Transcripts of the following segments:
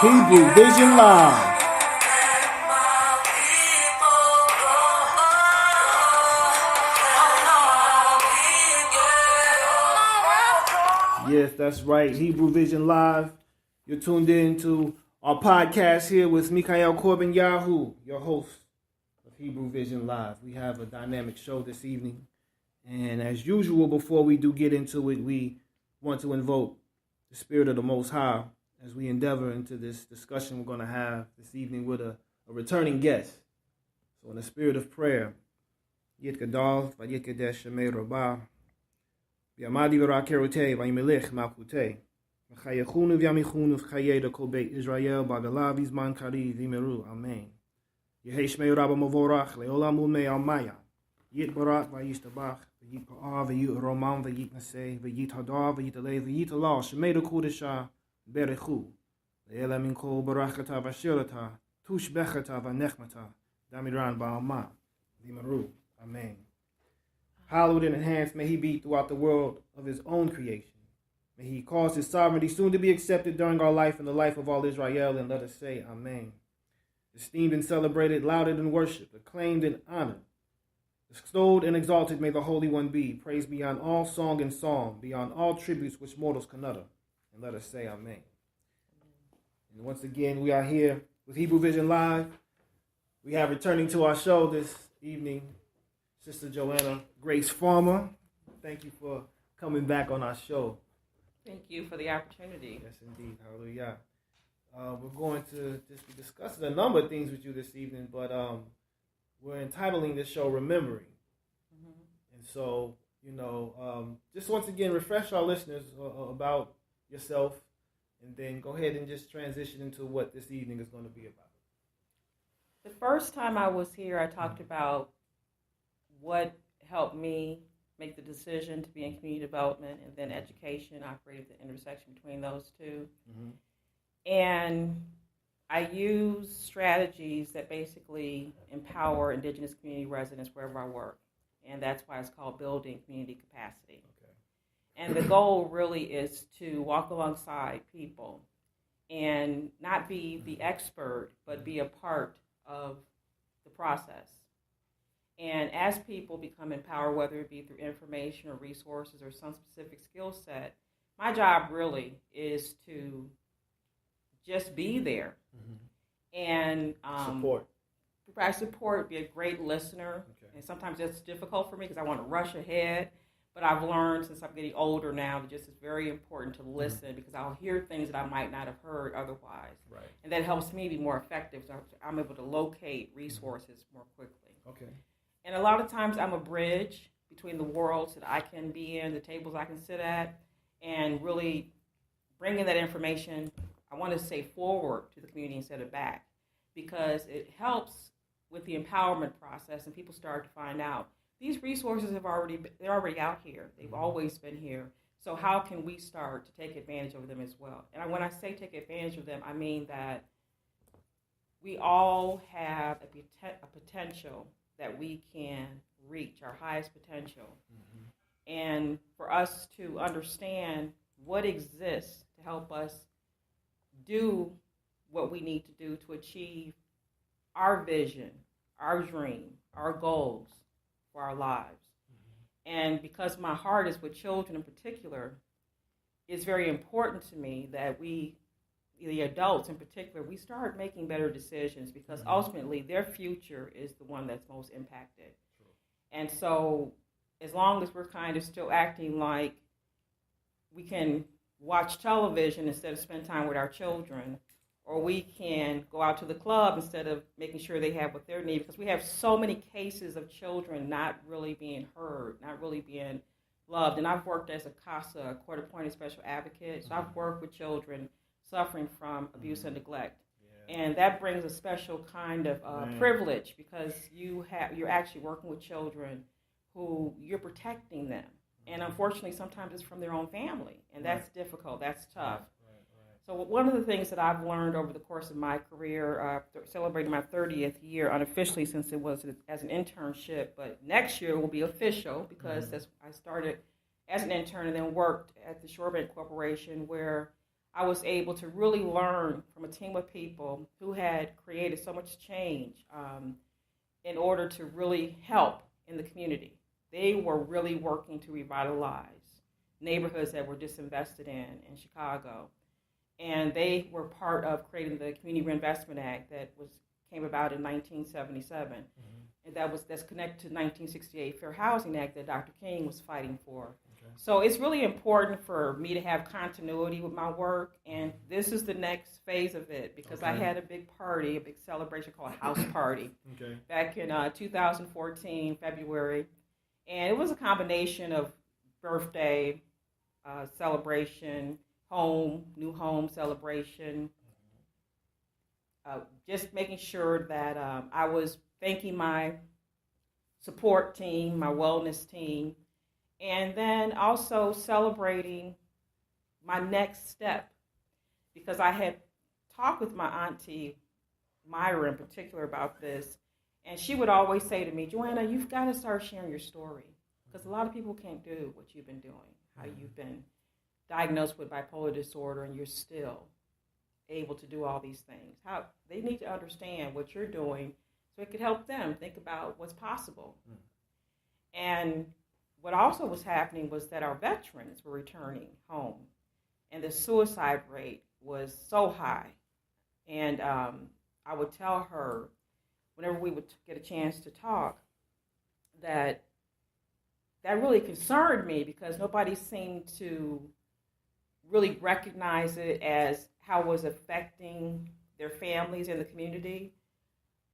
Hebrew Vision Live. Yes, that's right. Hebrew Vision Live. You're tuned in to our podcast here with Mikhail Corbin Yahoo, your host of Hebrew Vision Live. We have a dynamic show this evening. And as usual, before we do get into it, we want to invoke the Spirit of the Most High as we endeavor into this discussion we're going to have this evening with a returning guest. So in the spirit of prayer, Yit Gadal, Vayit Kadesh Shemei Rabah, V'yamadi v'rakerutei, V'yimelech Malchutei, V'chayechunu v'yamichunu v'chayeda kol Beit Israel, B'agala v'zman kari v'yimeru, Amen. Yehei Shmei Rabba Mavorach, Le'olam Ulmei Almaya, Yit Barak V'yishtabach, V'yit Pa'ah, V'yit Roman, V'yit Naseh, V'yit Hadar, V'yit Alei, V'yit Allah, Shemei Dekudesha, Berechu, Le'ela min kol barakata v'ashirata, tush bechata v'nechmata, Damiran ba'alma, V'yimeru, Amen. Hallowed and enhanced may he be throughout the world of his own creation. May he cause his sovereignty soon to be accepted during our life and the life of all Israel, and let us say Amen. Esteemed and celebrated, lauded and worshipped, acclaimed and honored, extolled and exalted may the Holy One be, praised beyond all song and psalm, beyond all tributes which mortals can utter, and let us say Amen. And once again, we are here with Hebrew Vision Live. We have returning to our show this evening, Sister Joanna Grace Farmer. Thank you for coming back on our show. Thank you for the opportunity. Yes, indeed. Hallelujah. We're going to just be discussing a number of things with you this evening, but we're entitling this show Remembering. Mm-hmm. And so, just once again, refresh our listeners about yourself, and then go ahead and just transition into what this evening is going to be about. The first time I was here, I talked about what helped me make the decision to be in community development, and then education. I operated the intersection between those two. Mm-hmm. And I use strategies that basically empower indigenous community residents wherever I work. And that's why it's called building community capacity. Okay. And the goal really is to walk alongside people and not be the expert, but be a part of the process. And as people become empowered, whether it be through information or resources or some specific skill set, my job really is to just be there. Mm-hmm. And provide support, be a great listener. Okay. And sometimes that's difficult for me because I want to rush ahead. But I've learned since I'm getting older now that just it's very important to listen, mm-hmm. because I'll hear things that I might not have heard otherwise. Right. And that helps me be more effective. So I'm able to locate resources more quickly. Okay. And a lot of times I'm a bridge between the worlds that I can be in, the tables I can sit at, and really bringing that information, I want to say, forward to the community instead of back, because it helps with the empowerment process, and people start to find out these resources they're already out here. They've always been here. So how can we start to take advantage of them as well? And when I say take advantage of them, I mean that we all have a potential that we can reach, our highest potential. Mm-hmm. And for us to understand what exists to help us do what we need to do to achieve our vision, our dream, our goals for our lives. Mm-hmm. And because my heart is with children in particular, it's very important to me that we, the adults in particular, we start making better decisions, because mm-hmm. ultimately their future is the one that's most impacted. True. And so as long as we're kind of still acting like we can watch television instead of spend time with our children, or we can go out to the club instead of making sure they have what they need, because we have so many cases of children not really being heard, not really being loved. And I've worked as a CASA, a court-appointed special advocate, so I've worked with children suffering from abuse and neglect. Yeah. And that brings a special kind of privilege, because you're actually working with children who you're protecting them. And unfortunately, sometimes it's from their own family, and that's difficult, that's tough. So one of the things that I've learned over the course of my career, celebrating my 30th year unofficially, since it was as an internship, but next year will be official, because I started as an intern and then worked at the Shorebank Corporation, where I was able to really learn from a team of people who had created so much change in order to really help in the community. They were really working to revitalize neighborhoods that were disinvested in Chicago. And they were part of creating the Community Reinvestment Act that came about in 1977. And that's connected to the 1968 Fair Housing Act that Dr. King was fighting for. Okay. So it's really important for me to have continuity with my work, and this is the next phase of it, because I had a big party, a big celebration called a house party back in 2014, February, and it was a combination of birthday celebration, new home celebration, just making sure that I was thanking my support team, my wellness team, and then also celebrating my next step, because I had talked with my auntie, Myra in particular, about this, and she would always say to me, Joanna, you've got to start sharing your story, because a lot of people can't do what you've been doing, how you've been diagnosed with bipolar disorder and you're still able to do all these things. How they need to understand what you're doing so it could help them think about what's possible. And what also was happening was that our veterans were returning home, and the suicide rate was so high. And I would tell her, whenever we would get a chance to talk, that really concerned me, because nobody seemed to really recognize it as how it was affecting their families and the community.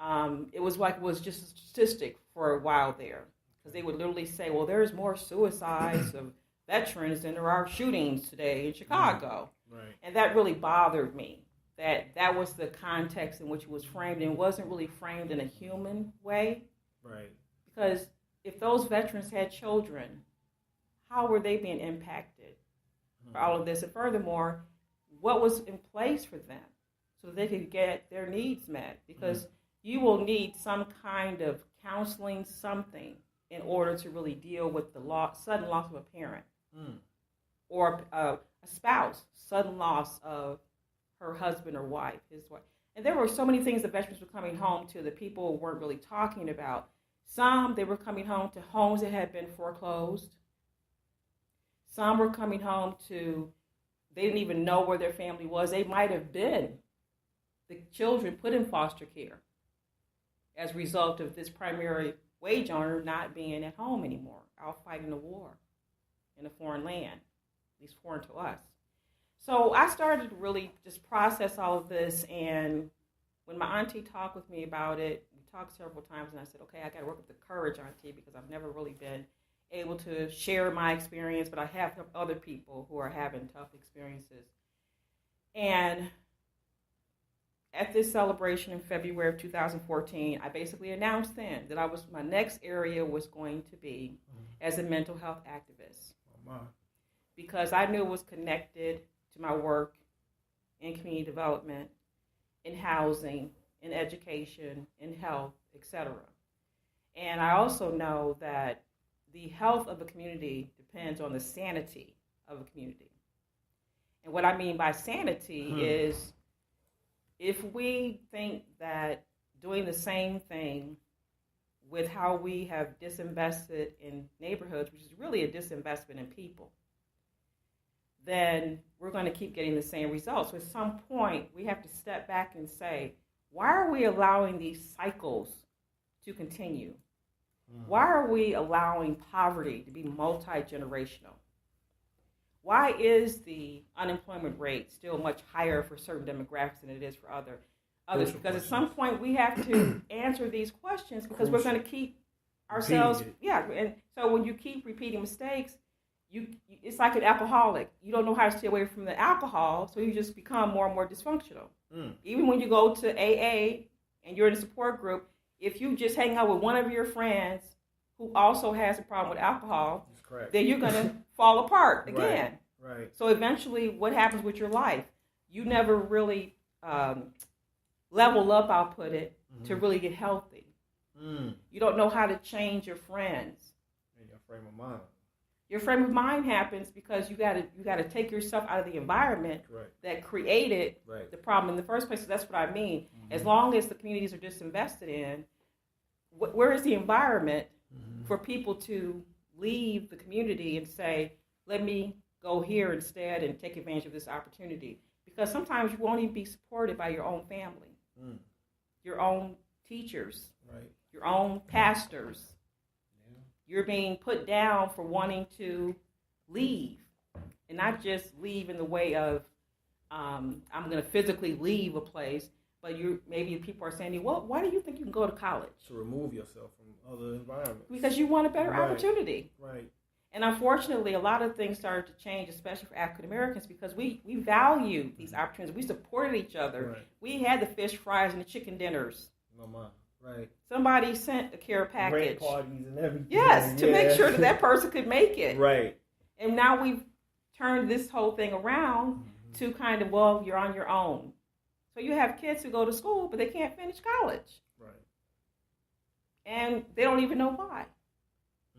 It was just a statistic for a while there, because they would literally say, well, there's more suicides of veterans than there are shootings today in Chicago. Right. And that really bothered me, that was the context in which it was framed, and it wasn't really framed in a human way. Right. Because if those veterans had children, how were they being impacted for all of this? And furthermore, what was in place for them so they could get their needs met? Because you will need some kind of counseling, something, in order to really deal with the sudden loss of a parent or a spouse, sudden loss of her husband or wife, his wife. And there were so many things that veterans were coming home to that people weren't really talking about. Some, they were coming home to homes that had been foreclosed. Some were coming home to, they didn't even know where their family was. They might have been the children put in foster care as a result of this primary wage earner not being at home anymore, out fighting a war in a foreign land, at least foreign to us. So I started to really just process all of this, and when my auntie talked with me about it, we talked several times, and I said, okay, I got to work up the courage, auntie, because I've never really been able to share my experience, but I have other people who are having tough experiences. And at this celebration in February of 2014, I basically announced then that my next area was going to be as a mental health activist. Oh, my. Because I knew it was connected to my work in community development, in housing, in education, in health, etc. And I also know that the health of a community depends on the sanity of a community. And what I mean by sanity is, if we think that doing the same thing with how we have disinvested in neighborhoods, which is really a disinvestment in people, then we're going to keep getting the same results. So at some point, we have to step back and say, why are we allowing these cycles to continue? Why are we allowing poverty to be multi-generational? Why is the unemployment rate still much higher for certain demographics than it is for others? Because at some point we have to answer these questions, because we're going to keep ourselves, and so when you keep repeating mistakes, it's like an alcoholic. You don't know how to stay away from the alcohol, so you just become more and more dysfunctional. Even when you go to AA and you're in a support group, if you just hang out with one of your friends who also has a problem with alcohol, then you're going to fall apart again. Right. So eventually, what happens with your life? You never really level up, I'll put it, to really get healthy. You don't know how to change your friends. And your frame of mind. Your frame of mind happens because you gotta take yourself out of the environment that created the problem in the first place. So that's what I mean. As long as the communities are disinvested in, where is the environment for people to leave the community and say, let me go here instead and take advantage of this opportunity? Because sometimes you won't even be supported by your own family, your own teachers, your own pastors. You're being put down for wanting to leave, and not just leave in the way of I'm going to physically leave a place, but maybe people are saying, well, why do you think you can go to college? To remove yourself from other environments. Because you want a better opportunity. Right. And unfortunately, a lot of things started to change, especially for African Americans, because we value these opportunities. We supported each other. Right. We had the fish fries and the chicken dinners. Right. Somebody sent a care package. Great parties and everything. Yes, to make sure that person could make it. Right. And now we've turned this whole thing around to kind of, well, you're on your own. So you have kids who go to school, but they can't finish college. Right. And they don't even know why.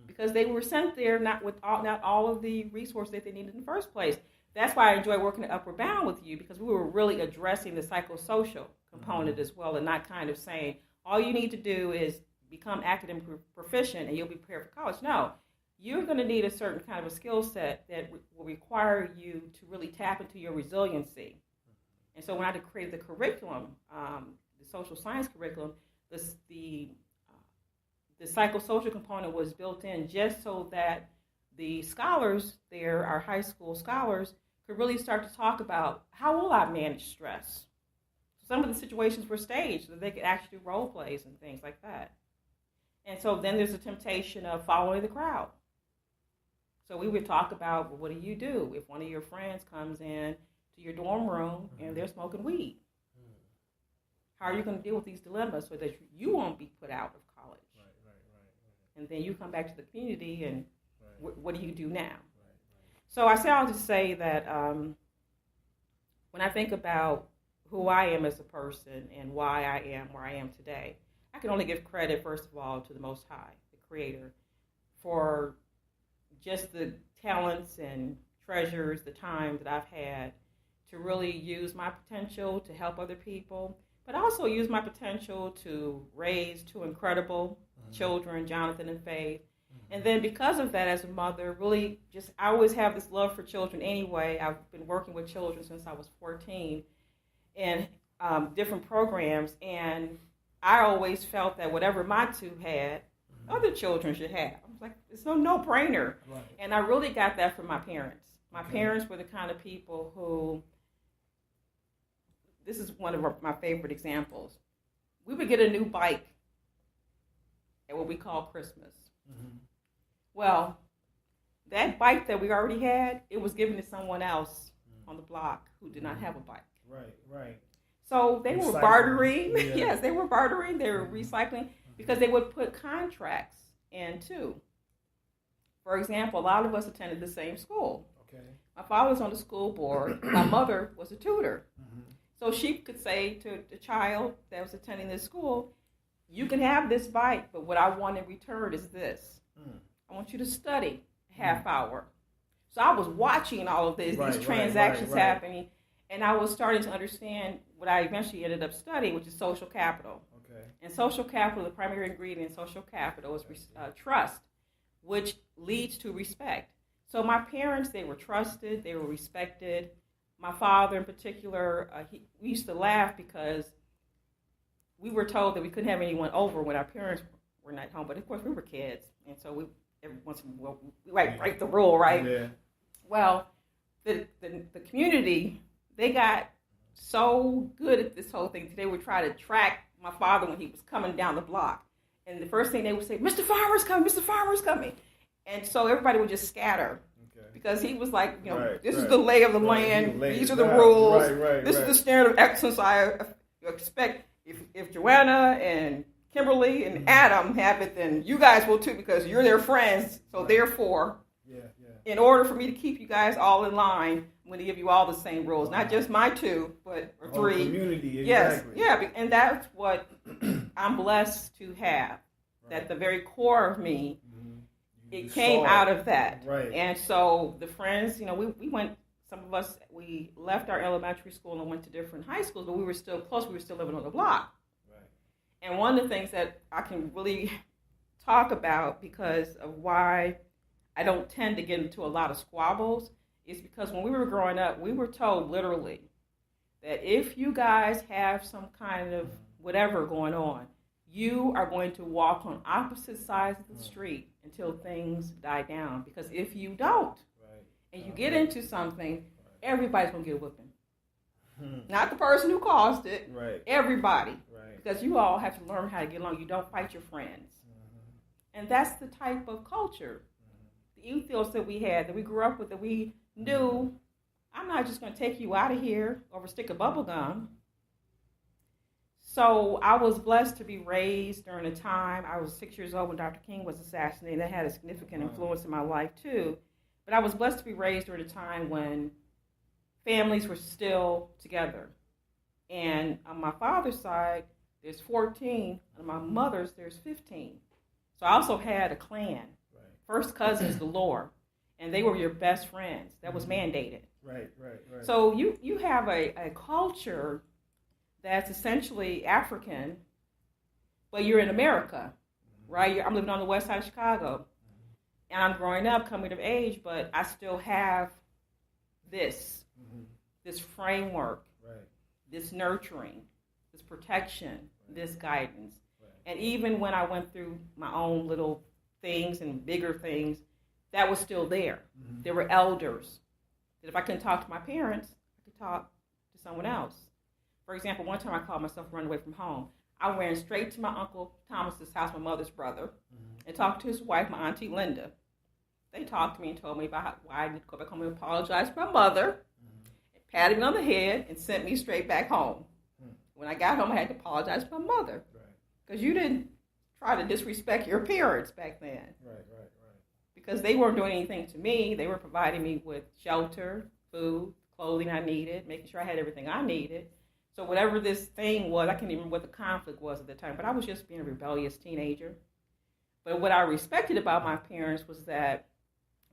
Because they were sent there not all of the resources that they needed in the first place. That's why I enjoy working at Upward Bound with you, because we were really addressing the psychosocial component as well, and not kind of saying, all you need to do is become academically proficient and you'll be prepared for college. No, you're going to need a certain kind of a skill set that will require you to really tap into your resiliency. And so when I created the curriculum, the social science curriculum, the psychosocial component was built in just so that the scholars there, our high school scholars, could really start to talk about how will I manage stress. Some of the situations were staged so that they could actually do role plays and things like that. And so then there's a temptation of following the crowd. So we would talk about, well, what do you do if one of your friends comes in to your dorm room and they're smoking weed? How are you going to deal with these dilemmas so that you won't be put out of college? Right. And then you come back to the community and what do you do now? So I say all to say that when I think about who I am as a person and why I am where I am today, I can only give credit, first of all, to the Most High, the Creator, for just the talents and treasures, the time that I've had to really use my potential to help other people, but also use my potential to raise two incredible children, Jonathan and Faith. And then because of that, as a mother, really just, I always have this love for children anyway. I've been working with children since I was 14 in different programs, and I always felt that whatever my two had, other children should have. I was like, it's no-brainer. Right. And I really got that from my parents. My parents were the kind of people who, this is one of my favorite examples. We would get a new bike at what we call Christmas. Well, that bike that we already had, it was given to someone else on the block who did not have a bike. Right. So they were bartering. Yeah. Yes, they were bartering. They were recycling because they would put contracts in too. For example, a lot of us attended the same school. Okay. My father was on the school board. My mother was a tutor. So she could say to the child that was attending this school, you can have this bike, but what I want in return is this. I want you to study a half hour. So I was watching all of these transactions happening, and I was starting to understand what I eventually ended up studying, which is social capital. Okay. And social capital, the primary ingredient in social capital is trust, which leads to respect. So my parents, they were trusted, they were respected. My father in particular, we used to laugh because we were told that we couldn't have anyone over when our parents were not home. But of course, we were kids, and so every once in a while we break the rule, right? Yeah. Well, the community, they got so good at this whole thing that they would try to track my father when he was coming down the block. And the first thing they would say, Mr. Farmer's coming, Mr. Farmer's coming. And so everybody would just scatter. Because he was like, this is the lay of the land. These are the rules. This is the standard of excellence I expect. If Joanna and Kimberly and Adam have it, then you guys will too, because you're their friends. So therefore, in order for me to keep you guys all in line, I'm going to give you all the same rules. Not just my two, but three. Community, exactly. Yes, yeah, and that's what I'm blessed to have. At the very core of me it came out of that. Right. And so the friends, we went, some of us, we left our elementary school and went to different high schools, but we were still close. We were still living on the block. Right. And one of the things that I can really talk about because of why I don't tend to get into a lot of squabbles is because when we were growing up, we were told literally that if you guys have some kind of whatever going on, you are going to walk on opposite sides of the street until things die down. Because if you don't, and you get into something, everybody's going to get a whipping. Not the person who caused it, everybody. Because you all have to learn how to get along. You don't fight your friends. And that's the type of culture, the ethos that we had, that we grew up with, that we knew, I'm not just going to take you out of here over a stick of bubble gum. So I was blessed to be raised during a time, I was 6 years old when Dr. King was assassinated. That had a significant influence in my life too. But I was blessed to be raised during a time when families were still together. And on my father's side, there's 14. On my mother's, there's 15. So I also had a clan. First cousins galore. And they were your best friends. That was mandated. Right. So you have a culture that's essentially African, but you're in America, right? I'm living on the west side of Chicago. And I'm growing up, coming of age, but I still have this framework, this nurturing, this protection, this guidance. And even when I went through my own little things and bigger things, that was still there. There were elders that if I couldn't talk to my parents, I could talk to someone else. For example, one time I called myself running away from home. I ran straight to my Uncle Thomas's house, my mother's brother, and talked to his wife, my Auntie Linda. They talked to me and told me about why I need to go back home and apologize to my mother, patted me on the head, and sent me straight back home. When I got home, I had to apologize to my mother. Because you didn't try to disrespect your parents back then. Right. Because they weren't doing anything to me. They were providing me with shelter, food, clothing I needed, making sure I had everything I needed. So whatever this thing was, I can't even remember what the conflict was at the time, but I was just being a rebellious teenager. But what I respected about my parents was that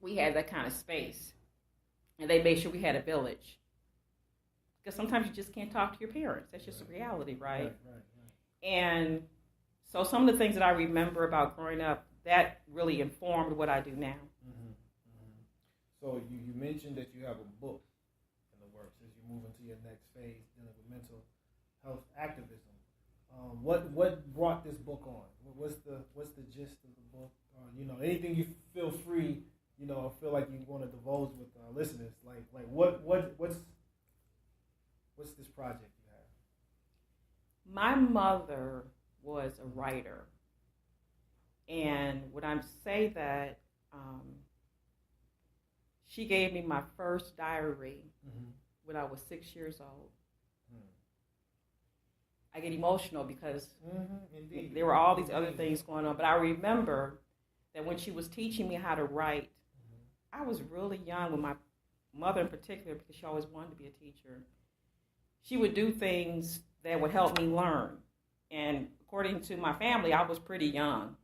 we had that kind of space. And they made sure we had a village. Because sometimes you just can't talk to your parents. That's just a reality, right? And so some of the things that I remember about growing up, that really informed what I do now. So you mentioned that you have a book in the works as you move into your next phase dealing with mental health activism. What brought this book on? What's the gist of the book? Anything you feel free, feel like you want to divulge with our listeners. Like what's this project you have? My mother was a writer. And when I say that, she gave me my first diary when I was 6 years old. I get emotional because there were all these other things going on. But I remember that when she was teaching me how to write, I was really young, with my mother in particular, because she always wanted to be a teacher. She would do things that would help me learn. And according to my family, I was pretty young.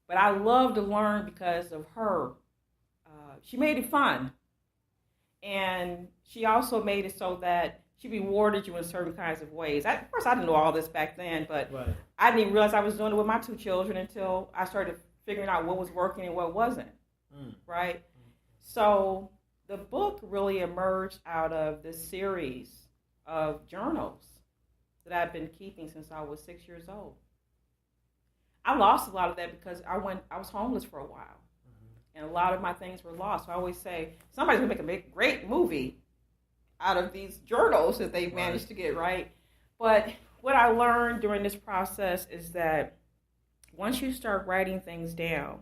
But I loved to learn because of her. She made it fun. And she also made it so that she rewarded you in certain kinds of ways. Of course, I didn't know all this back then, but I didn't even realize I was doing it with my two children until I started figuring out what was working and what wasn't, right? So the book really emerged out of this series of journals that I've been keeping since I was 6 years old. I lost a lot of that because I was homeless for a while. And a lot of my things were lost. So I always say, somebody's going to make a great movie out of these journals that they managed to get, right? But what I learned during this process is that once you start writing things down,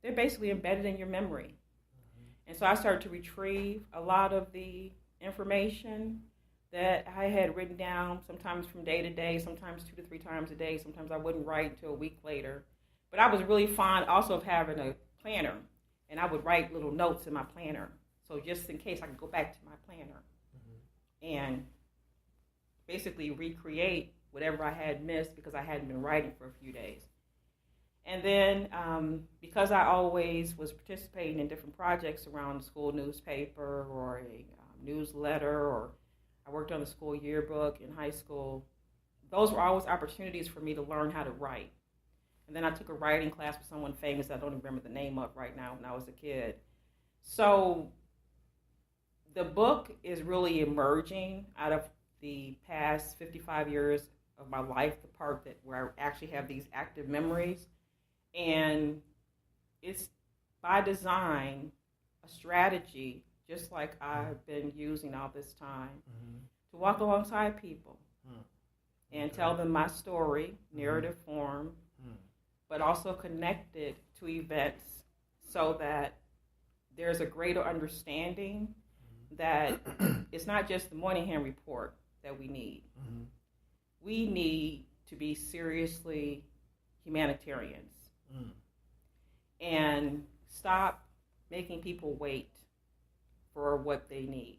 they're basically embedded in your memory. And so I started to retrieve a lot of the information that I had written down, sometimes from day to day, sometimes 2 to 3 times a day. Sometimes I wouldn't write until a week later. But I was really fond also of having a planner. And I would write little notes in my planner. So just in case I could go back to my planner and basically recreate whatever I had missed because I hadn't been writing for a few days. And then because I always was participating in different projects around the school newspaper or a newsletter, or I worked on the school yearbook in high school, those were always opportunities for me to learn how to write. And then I took a writing class with someone famous I don't even remember the name of right now when I was a kid. So the book is really emerging out of the past 55 years of my life, the part that where I actually have these active memories. And it's by design a strategy, just like I've been using all this time, to walk alongside people and tell them my story, narrative form, but also connect it to events so that there's a greater understanding that it's not just the Moynihan Report that we need. We need to be seriously humanitarians and stop making people wait for what they need.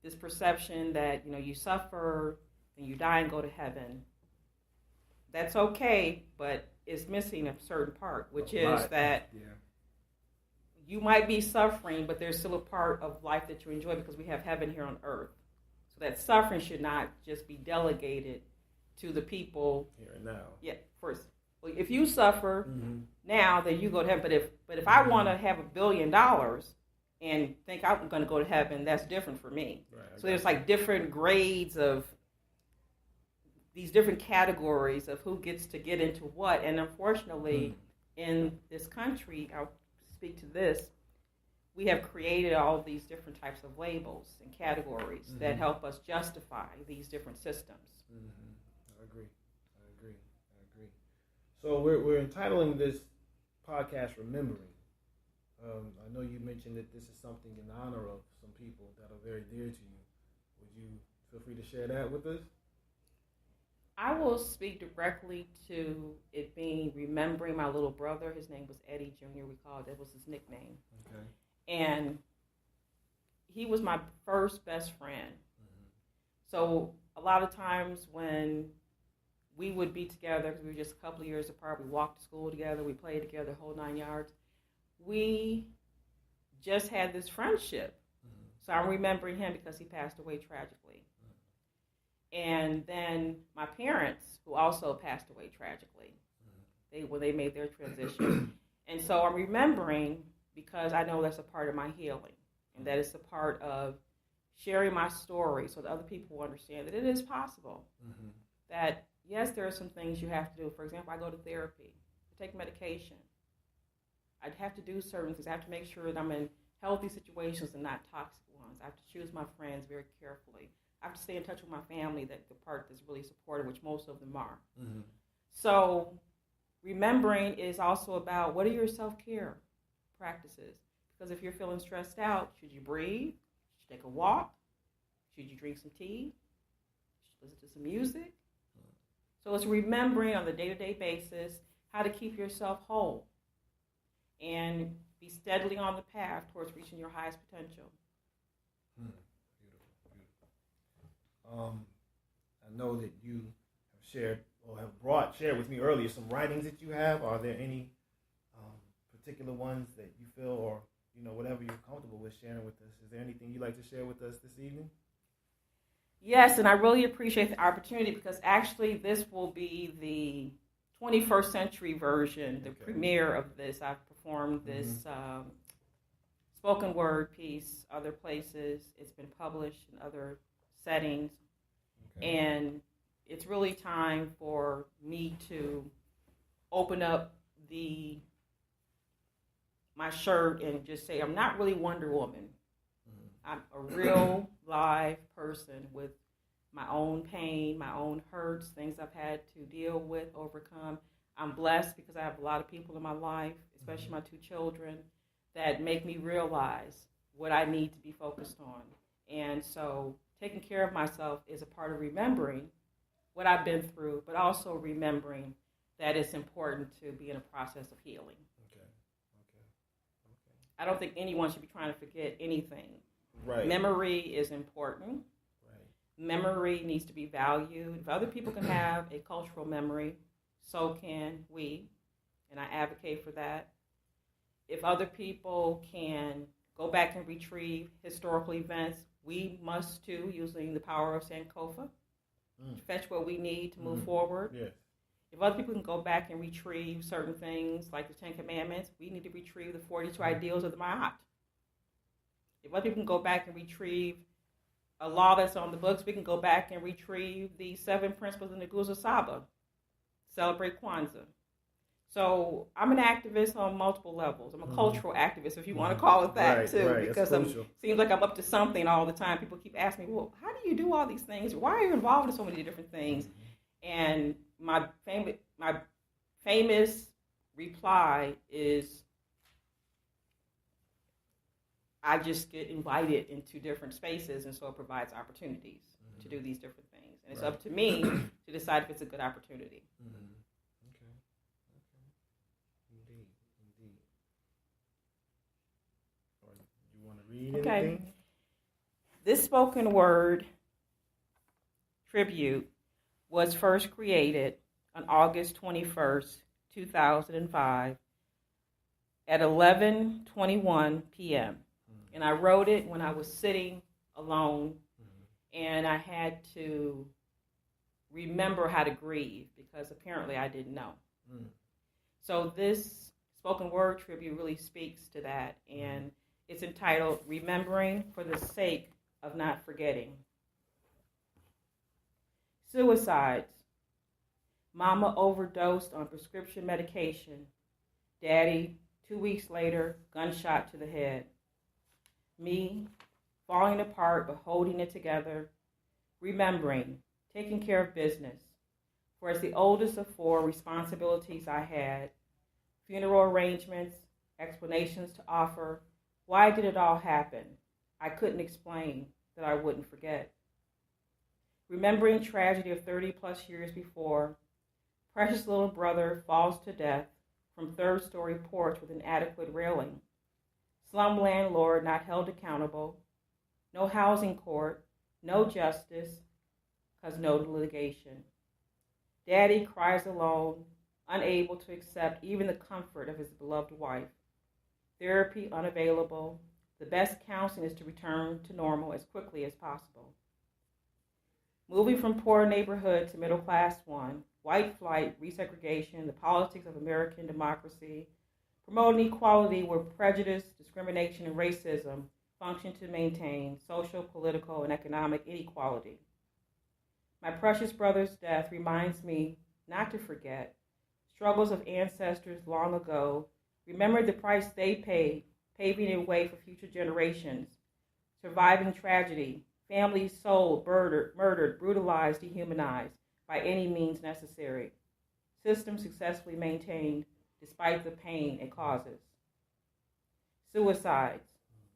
This perception that, you suffer and you die and go to heaven, that's okay, but it's missing a certain part, which is that you might be suffering, but there's still a part of life that you enjoy because we have heaven here on earth. So that suffering should not just be delegated to the people here and now. Yeah, first. Well, if you suffer now, then you go to heaven. But if I want to have $1 billion and think I'm going to go to heaven, that's different for me. Right, so there's like different grades of these different categories of who gets to get into what. And unfortunately, in this country, I'll speak to this, we have created all of these different types of labels and categories that help us justify these different systems. I agree. So we're entitling this podcast Remembering. I know you mentioned that this is something in honor of some people that are very dear to you. Would you feel free to share that with us? I will speak directly to it being remembering my little brother. His name was Eddie Jr. That was his nickname. Okay. And he was my first best friend. So a lot of times when we would be together, because we were just a couple of years apart, we walked to school together, we played together, the whole 9 yards. We just had this friendship. So I'm remembering him because he passed away tragically. And then my parents, who also passed away tragically, when they made their transition. And so I'm remembering because I know that's a part of my healing, and that it's a part of sharing my story so that other people will understand that it is possible. That, yes, there are some things you have to do. For example, I go to therapy, I take medication. I'd have to do certain things. I have to make sure that I'm in healthy situations and not toxic ones. I have to choose my friends very carefully. I have to stay in touch with my family, that the part that's really supportive, which most of them are. So remembering is also about, what are your self-care practices? Because if you're feeling stressed out, should you breathe? Should you take a walk? Should you drink some tea? Should you listen to some music? So it's remembering on the day-to-day basis how to keep yourself whole and be steadily on the path towards reaching your highest potential. I know that you have shared or have shared with me earlier some writings that you have. Are there any particular ones that you feel, or whatever you're comfortable with sharing with us? Is there anything you'd like to share with us this evening? Yes, and I really appreciate the opportunity because actually this will be the 21st century version, the premiere of this. I've performed this spoken word piece other places. It's been published in other settings. And it's really time for me to open up my shirt and just say, I'm not really Wonder Woman. I'm a real live person with my own pain, my own hurts, things I've had to deal with, overcome. I'm blessed because I have a lot of people in my life, especially my 2 children, that make me realize what I need to be focused on. And so taking care of myself is a part of remembering what I've been through, but also remembering that it's important to be in a process of healing. Okay. I don't think anyone should be trying to forget anything. Right. Memory is important. Right. Memory needs to be valued. If other people can have a cultural memory, so can we. and I advocate for that. If other people can go back and retrieve historical events, we must too, using the power of Sankofa, fetch what we need to move forward. Yes. If other people can go back and retrieve certain things like the Ten Commandments, we need to retrieve the 42 ideals of the Ma'at. If other people can go back and retrieve a law that's on the books, we can go back and retrieve the 7 principles in the Guza Saba. Celebrate Kwanzaa. So I'm an activist on multiple levels. I'm a cultural activist, if you want to call it that, too. Because it seems like I'm up to something all the time. People keep asking me, well, how do you do all these things? Why are you involved in so many different things? And my famous reply is, I just get invited into different spaces, and so it provides opportunities to do these different things. And it's up to me to decide if it's a good opportunity. Read anything? This spoken word tribute was first created on August 21st, 2005 at 11:21 p.m. And I wrote it when I was sitting alone, and I had to remember how to grieve because apparently I didn't know. So this spoken word tribute really speaks to that, and it's entitled Remembering for the Sake of Not Forgetting. Suicides. Mama overdosed on prescription medication. Daddy, 2 weeks later, gunshot to the head. Me, falling apart but holding it together. Remembering, taking care of business. For as the oldest of 4 responsibilities I had, funeral arrangements, explanations to offer. Why did it all happen? I couldn't explain that I wouldn't forget. Remembering tragedy of 30 plus years before, precious little brother falls to death from 3rd-story porch with inadequate railing. Slum landlord not held accountable. No housing court, no justice, cause no litigation. Daddy cries alone, unable to accept even the comfort of his beloved wife. Therapy unavailable. The best counseling is to return to normal as quickly as possible. Moving from poor neighborhood to middle class one, white flight, resegregation, the politics of American democracy, promoting equality where prejudice, discrimination, and racism function to maintain social, political, and economic inequality. My precious brother's death reminds me not to forget struggles of ancestors long ago. Remember the price they paid, paving a way for future generations. Surviving tragedy, families sold, murdered, brutalized, dehumanized by any means necessary. Systems successfully maintained despite the pain it causes. Suicides,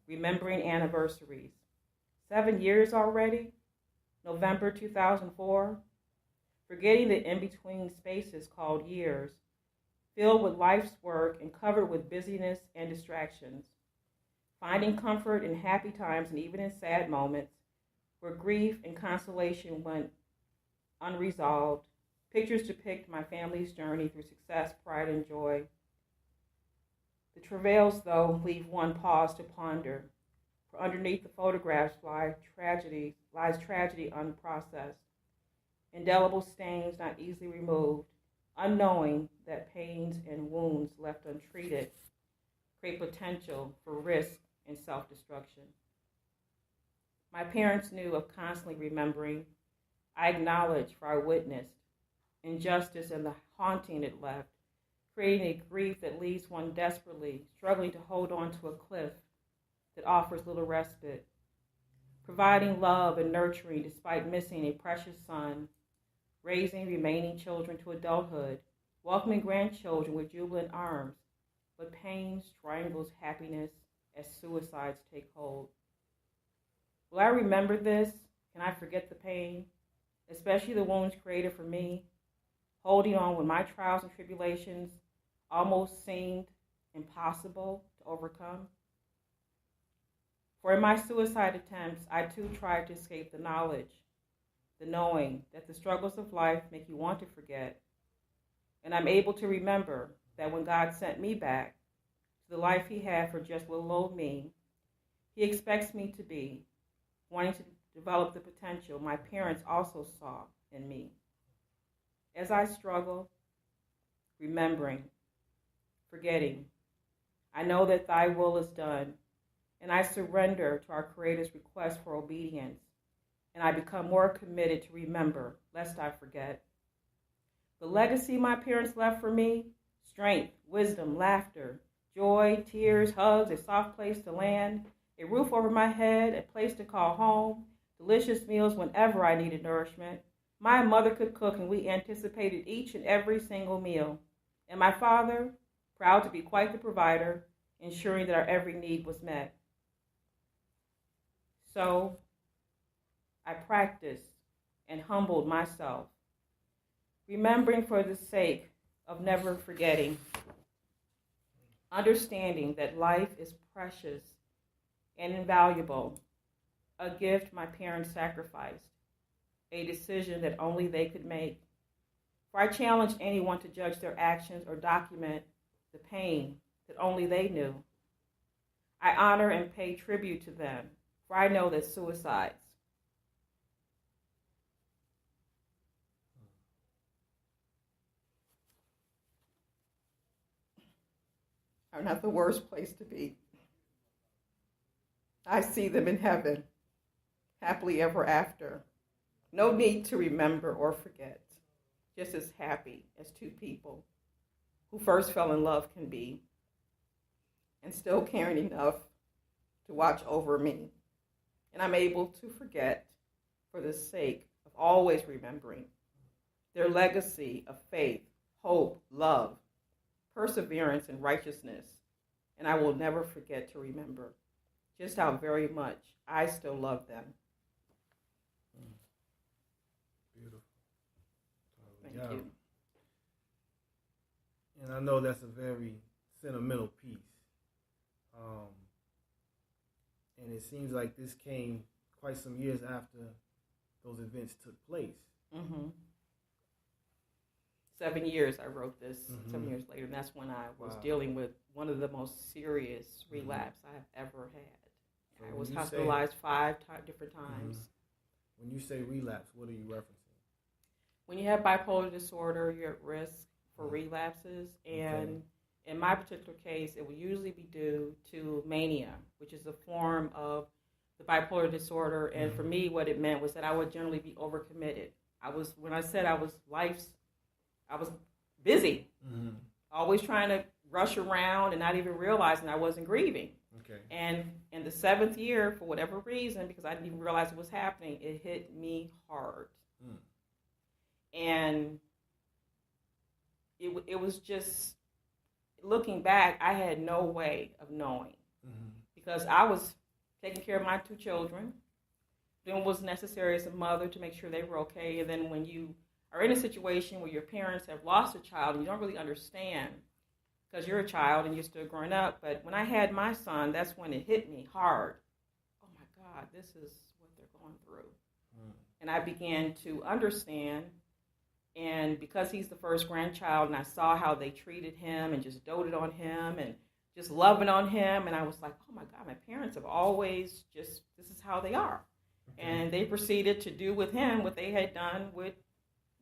remembering anniversaries. 7 years already? November 2004? Forgetting the in-between spaces called years. Filled with life's work and covered with busyness and distractions. Finding comfort in happy times and even in sad moments, where grief and consolation went unresolved. Pictures depict my family's journey through success, pride, and joy. The travails, though, leave one pause to ponder. For underneath the photographs lies tragedy unprocessed. Indelible stains not easily removed. Unknowing that pains and wounds left untreated create potential for risk and self-destruction. My parents knew of constantly remembering. I acknowledged, for I witnessed, injustice and the haunting it left, creating a grief that leaves one desperately struggling to hold on to a cliff that offers little respite, providing love and nurturing despite missing a precious son, raising remaining children to adulthood, welcoming grandchildren with jubilant arms, but pain strangles happiness as suicides take hold. Will I remember this? Can I forget the pain? Especially the wounds created for me, holding on when my trials and tribulations almost seemed impossible to overcome? For in my suicide attempts, I too tried to escape the knowledge, the knowing that the struggles of life make you want to forget. And I'm able to remember, that when God sent me back to the life he had for just little old me, he expects me to be, wanting to develop the potential my parents also saw in me. As I struggle, remembering, forgetting, I know that thy will is done, and I surrender to our Creator's request for obedience, and I become more committed to remember, lest I forget. The legacy my parents left for me: strength, wisdom, laughter, joy, tears, hugs, a soft place to land, a roof over my head, a place to call home, delicious meals whenever I needed nourishment. My mother could cook, and we anticipated each and every single meal. And my father, proud to be quite the provider, ensuring that our every need was met. So I practiced and humbled myself, remembering for the sake of never forgetting, understanding that life is precious and invaluable, a gift my parents sacrificed, a decision that only they could make. For I challenge anyone to judge their actions or document the pain that only they knew. I honor and pay tribute to them, for I know that suicides are not the worst place to be. I see them in heaven, happily ever after. No need to remember or forget, just as happy as two people who first fell in love can be, and still caring enough to watch over me. And I'm able to forget for the sake of always remembering their legacy of faith, hope, love, perseverance, and righteousness. And I will never forget to remember just how very much I still love them. Beautiful. Thank you. And I know that's a very sentimental piece. And it seems like this came quite some years after those events took place. Mm-hmm. 7 years I wrote this, Mm-hmm. 7 years later, and that's when I was Wow. dealing with one of the most serious relapse I have ever had. So I was when you hospitalized five different times. Mm-hmm. When you say relapse, what are you referencing? When you have bipolar disorder, you're at risk for relapses, and in my particular case, it would usually be due to mania, which is a form of the bipolar disorder. And for me, what it meant was that I would generally be overcommitted. When I said I was busy, always trying to rush around and not even realizing I wasn't grieving. Okay. And in the 7th year, for whatever reason, because I didn't even realize it was happening, it hit me hard. And it was just, looking back, I had no way of knowing, because I was taking care of my 2 children, doing what was necessary as a mother to make sure they were okay. And then when you are in a situation where your parents have lost a child and you don't really understand, because you're a child and you're still growing up. But when I had my son, that's when it hit me hard. Oh my God, this is what they're going through. And I began to understand. And because he's the first grandchild, and I saw how they treated him and just doted on him and just loving on him, and I was like, oh my God, my parents have always just, this is how they are. Okay. And they proceeded to do with him what they had done with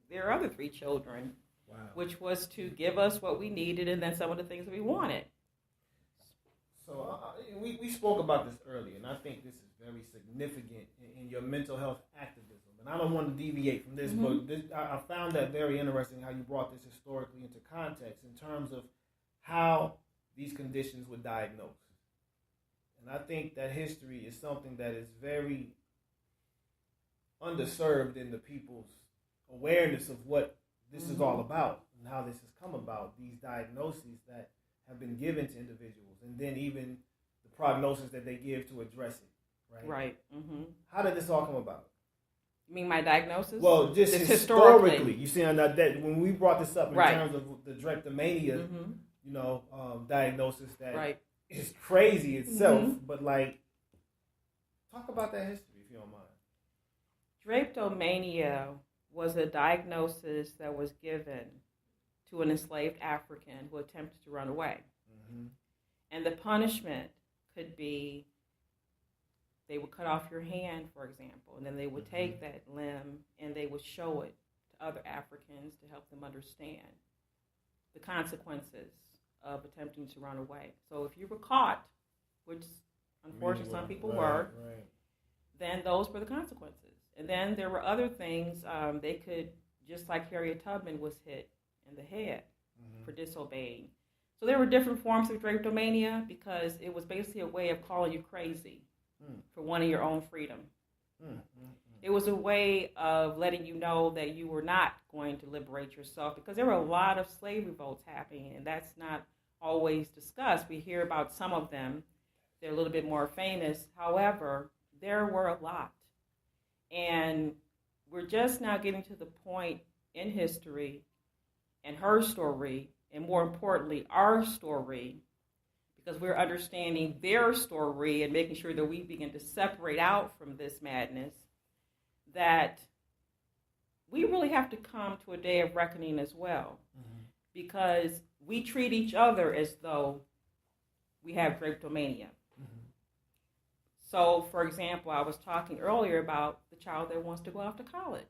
their other 3 children, which was to give us what we needed and then some of the things that we wanted. So we spoke about this earlier, and I think this is very significant in your mental health activism. And I don't want to deviate from this, but I found that very interesting how you brought this historically into context in terms of how these conditions were diagnosed. And I think that history is something that is very underserved in the people's awareness of what this is all about and how this has come about, these diagnoses that have been given to individuals, and then even the prognosis that they give to address it, right? Right. How did this all come about? You mean my diagnosis? Well, just historically. You see, on that when we brought this up in terms of the drapetomania, diagnosis that is crazy itself, but like, talk about that history if you don't mind. Drapetomania was a diagnosis that was given to an enslaved African who attempted to run away. Mm-hmm. And the punishment could be they would cut off your hand, for example, and then they would take that limb and they would show it to other Africans to help them understand the consequences of attempting to run away. So if you were caught, which unfortunately some people were, then those were the consequences. And then there were other things. They could, just like Harriet Tubman was hit in the head for disobeying. So there were different forms of drapetomania because it was basically a way of calling you crazy for wanting your own freedom. It was a way of letting you know that you were not going to liberate yourself because there were a lot of slave revolts happening, and that's not always discussed. We hear about some of them. They're a little bit more famous. However, there were a lot. And we're just now getting to the point in history and her story, and more importantly, our story, because we're understanding their story and making sure that we begin to separate out from this madness, that we really have to come to a day of reckoning as well. Because we treat each other as though we have drapetomania. So, for example, I was talking earlier about the child that wants to go off to college.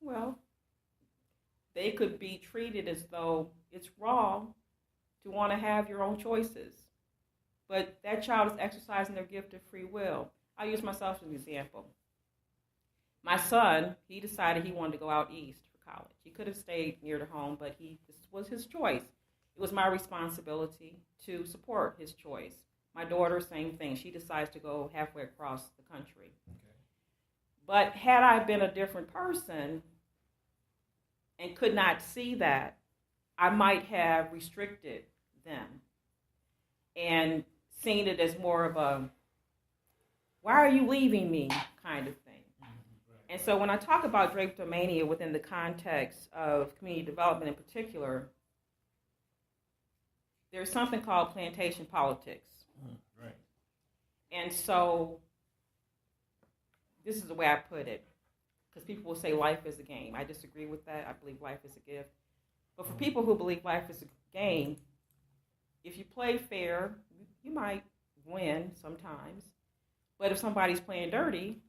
Well, they could be treated as though it's wrong to want to have your own choices. But that child is exercising their gift of free will. I'll use myself as an example. My son, he decided he wanted to go out east for college. He could have stayed near to home, but this was his choice. It was my responsibility to support his choice. My daughter, same thing. She decides to go halfway across the country. Okay. But had I been a different person and could not see that, I might have restricted them and seen it as more of a, why are you leaving me kind of thing. And so when I talk about drapetomania within the context of community development in particular, there's something called plantation politics. Right. And so this is the way I put it, because people will say life is a game. I disagree with that. I believe life is a gift. But for people who believe life is a game, if you play fair, you might win sometimes. But if somebody's playing dirty,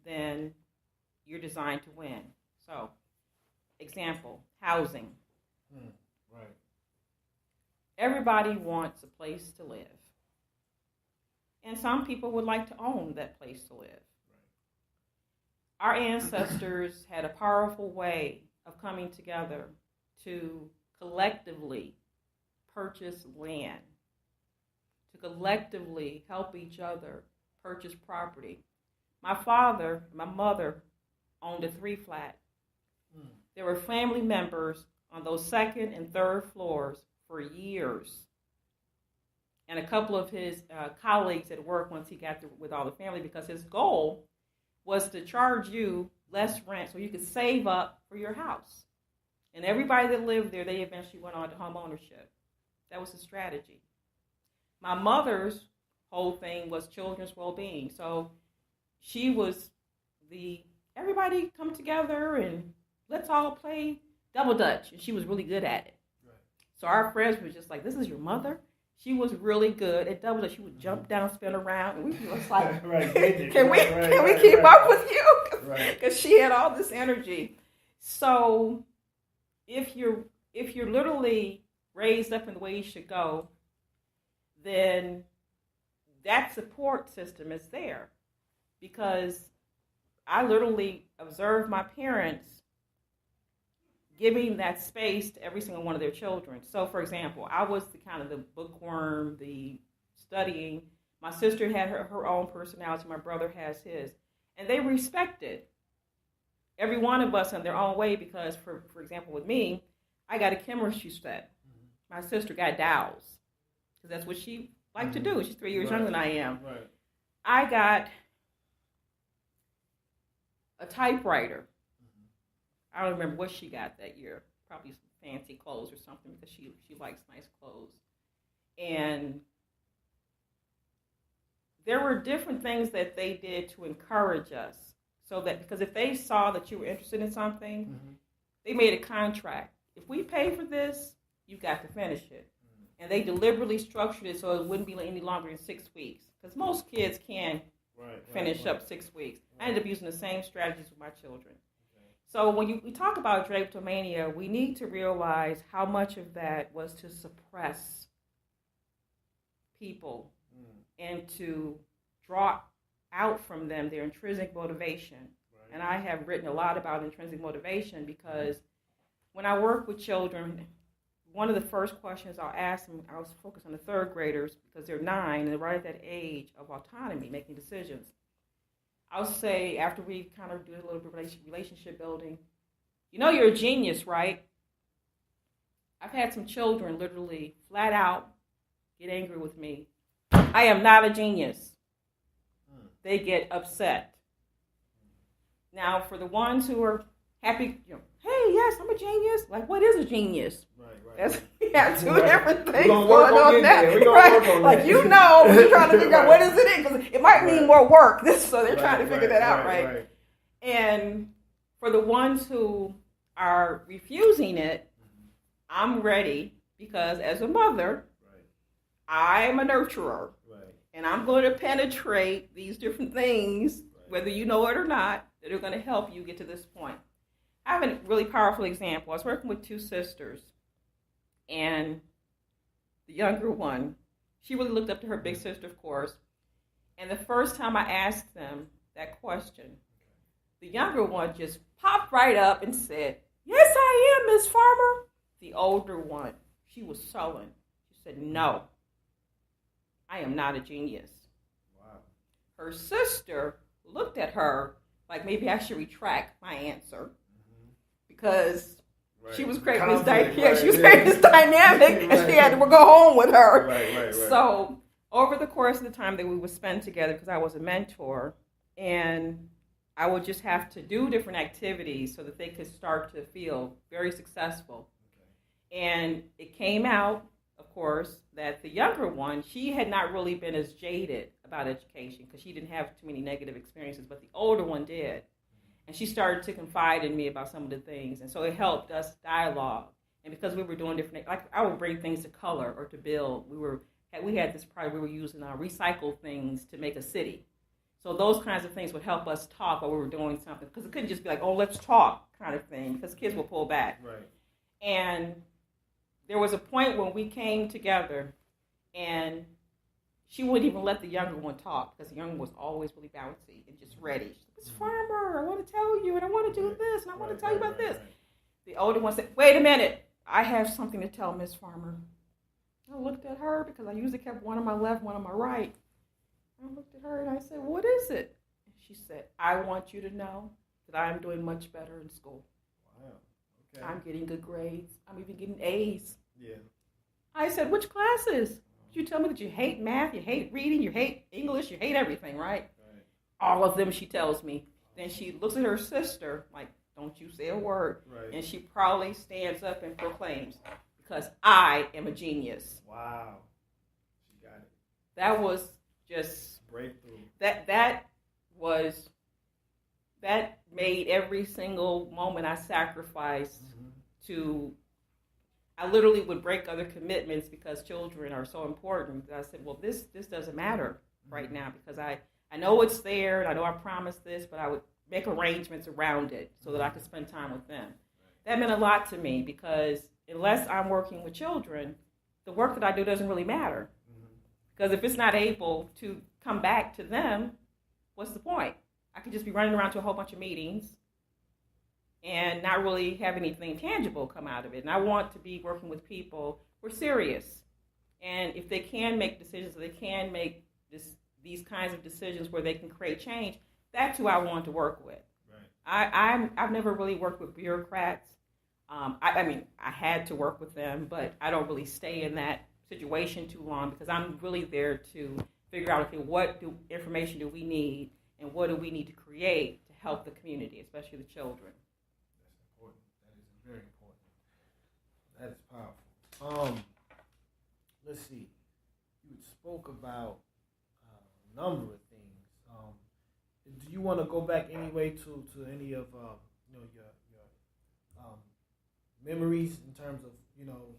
then you're designed to win. So, example, housing. Right. Everybody wants a place to live. And some people would like to own that place to live. Right. Our ancestors had a powerful way of coming together to collectively purchase land, to collectively help each other purchase property. My father, my mother owned a 3-flat. There were family members on those second and third floors for years. And a couple of his colleagues at work once he got through with all the family, because his goal was to charge you less rent so you could save up for your house. And everybody that lived there, they eventually went on to home ownership. That was his strategy. My mother's whole thing was children's well-being. So she was everybody come together and let's all play double dutch. And she was really good at it. Right. So our friends were just like, this is your mother? She was really good at double dutch. She would jump down, spin around, and we were just like, can we keep up with you? Because she had all this energy. So if you're literally raised up in the way you should go, then that support system is there. Because I literally observed my parents giving that space to every single one of their children. So, for example, I was the bookworm, the studying. My sister had her own personality. My brother has his. And they respected every one of us in their own way because, for example, with me, I got a chemistry set. My sister got Dows because that's what she liked to do. She's 3 years younger than I am. Right. I got a typewriter. I don't remember what she got that year. Probably some fancy clothes or something because she likes nice clothes. And there were different things that they did to encourage us. So that, because if they saw that you were interested in something, they made a contract. if we pay for this, you've got to finish it. And they deliberately structured it so it wouldn't be any longer than 6 weeks. Because most kids can finish up 6 weeks. I ended up using the same strategies with my children. Okay. So when we talk about drapetomania, we need to realize how much of that was to suppress people and to draw out from them their intrinsic motivation. Right. And I have written a lot about intrinsic motivation because when I work with children, one of the first questions I'll ask them, I was focused on the third graders because they're 9 and they're right at that age of autonomy, making decisions. I'll say, after we kind of do a little bit of relationship building, you know you're a genius, right? I've had some children literally flat out get angry with me. I am not a genius. They get upset. Now, for the ones who are happy, hey, yes, I'm a genius. Like, what is a genius? Right. We have two different things going on there. Right? Like, you're trying to figure out what is it because it might mean more work. So they're trying to figure that out, right? And for the ones who are refusing it, I'm ready because as a mother, I'm a nurturer. And I'm going to penetrate these different things, whether you know it or not, that are going to help you get to this point. I have a really powerful example. I was working with 2 sisters, and the younger one, she really looked up to her big sister, of course. And the first time I asked them that question, the younger one just popped right up and said, "Yes, I am, Miss Farmer." The older one, she was sullen. She said, "No, I am not a genius." Wow. Her sister looked at her like maybe I should retract my answer because she was creating this dynamic. She was creating this dynamic, and she had to go home with her. Right. So over the course of the time that we would spend together, because I was a mentor, and I would just have to do different activities so that they could start to feel very successful. Okay. And it came out, of course, that the younger one, she had not really been as jaded about education because she didn't have too many negative experiences, but the older one did. And she started to confide in me about some of the things. And so it helped us dialogue. And because we were doing different, like I would bring things to color or to build. We had this project, we were using recycled things to make a city. So those kinds of things would help us talk while we were doing something. Because it couldn't just be like, oh, let's talk kind of thing. Because kids will pull back. Right. And there was a point when we came together and she wouldn't even let the younger one talk because the younger one was always really bouncy and just ready. She said, "Miss Farmer, I want to tell you and I want to do this and I want to tell you about this." The older one said, "Wait a minute, I have something to tell Miss Farmer." I looked at her because I usually kept one on my left, one on my right. I looked at her and I said, "What is it?" And she said, "I want you to know that I am doing much better in school. Wow. Okay. I'm getting good grades. I'm even getting A's." Yeah. I said, "Which classes?" You tell me that you hate math, you hate reading, you hate English, you hate everything, right? All of them, she tells me. Then she looks at her sister like, "Don't you say a word." Right. And she proudly stands up and proclaims, "Because I am a genius." Wow. She got it. That was just breakthrough. That made every single moment I sacrificed to. I literally would break other commitments because children are so important. I said, well, this doesn't matter right now because I know it's there and I know I promised this, but I would make arrangements around it so that I could spend time with them. That meant a lot to me because unless I'm working with children, the work that I do doesn't really matter. Because if it's not able to come back to them, what's the point? I could just be running around to a whole bunch of meetings and not really have anything tangible come out of it. And I want to be working with people who are serious. And if they can make decisions, they can make these kinds of decisions where they can create change, that's who I want to work with. Right. I've never really worked with bureaucrats. I mean, I had to work with them, but I don't really stay in that situation too long because I'm really there to figure out, okay, what information do we need and what do we need to create to help the community, especially the children. Very important. That is powerful. Let's see. You spoke about a number of things. Do you want to go back anyway to any of your memories in terms of,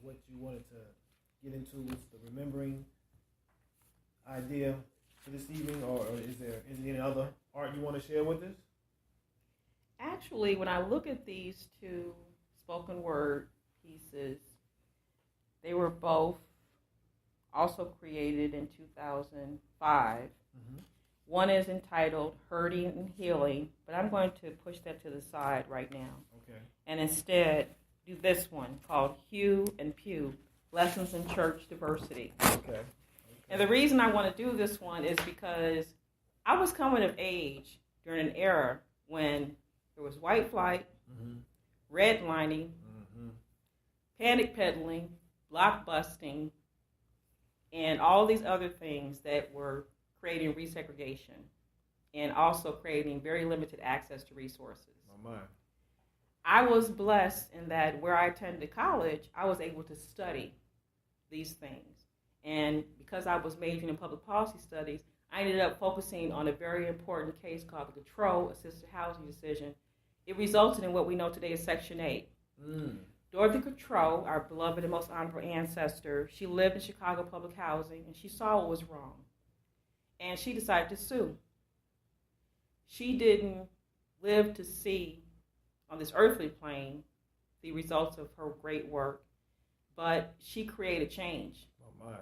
what you wanted to get into with the remembering idea for this evening, or is there any other art you want to share with us? Actually, when I look at these two spoken word pieces, they were both also created in 2005. Mm-hmm. One is entitled Hurting and Healing, but I'm going to push that to the side right now. Okay. And instead do this one called Hue and Pew, Lessons in Church Diversity. Okay. And the reason I want to do this one is because I was coming of age during an era when there was white flight, mm-hmm. redlining, mm-hmm. panic peddling, block busting, and all these other things that were creating resegregation and also creating very limited access to resources. Oh my. I was blessed in that where I attended college, I was able to study these things. And because I was majoring in public policy studies, I ended up focusing on a very important case called the Control Assisted Housing Decision. It resulted in what we know today as Section 8. Dorothy Control, our beloved and most honorable ancestor, she lived in Chicago public housing, and she saw what was wrong. And she decided to sue. She didn't live to see on this earthly plane the results of her great work, but she created change. Oh my.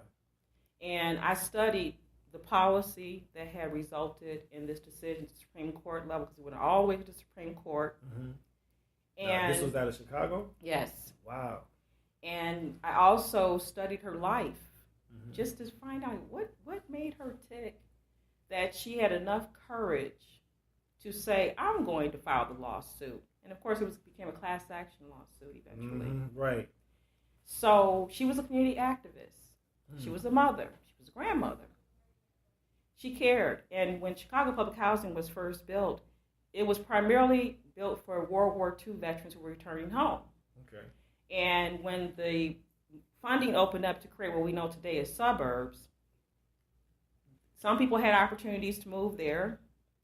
And I studied the policy that had resulted in this decision at the Supreme Court level, because it went all the way to the Supreme Court. Mm-hmm. And this was out of Chicago? Yes. Wow. And I also studied her life, mm-hmm. just to find out what made her tick, that she had enough courage to say, I'm going to file the lawsuit. And of course, became a class action lawsuit eventually. Mm-hmm. Right. So she was a community activist. Mm-hmm. She was a mother. She was a grandmother. She cared. And when Chicago public housing was first built, it was primarily built for World War II veterans who were returning home. Okay. And when the funding opened up to create what we know today as suburbs, some people had opportunities to move there,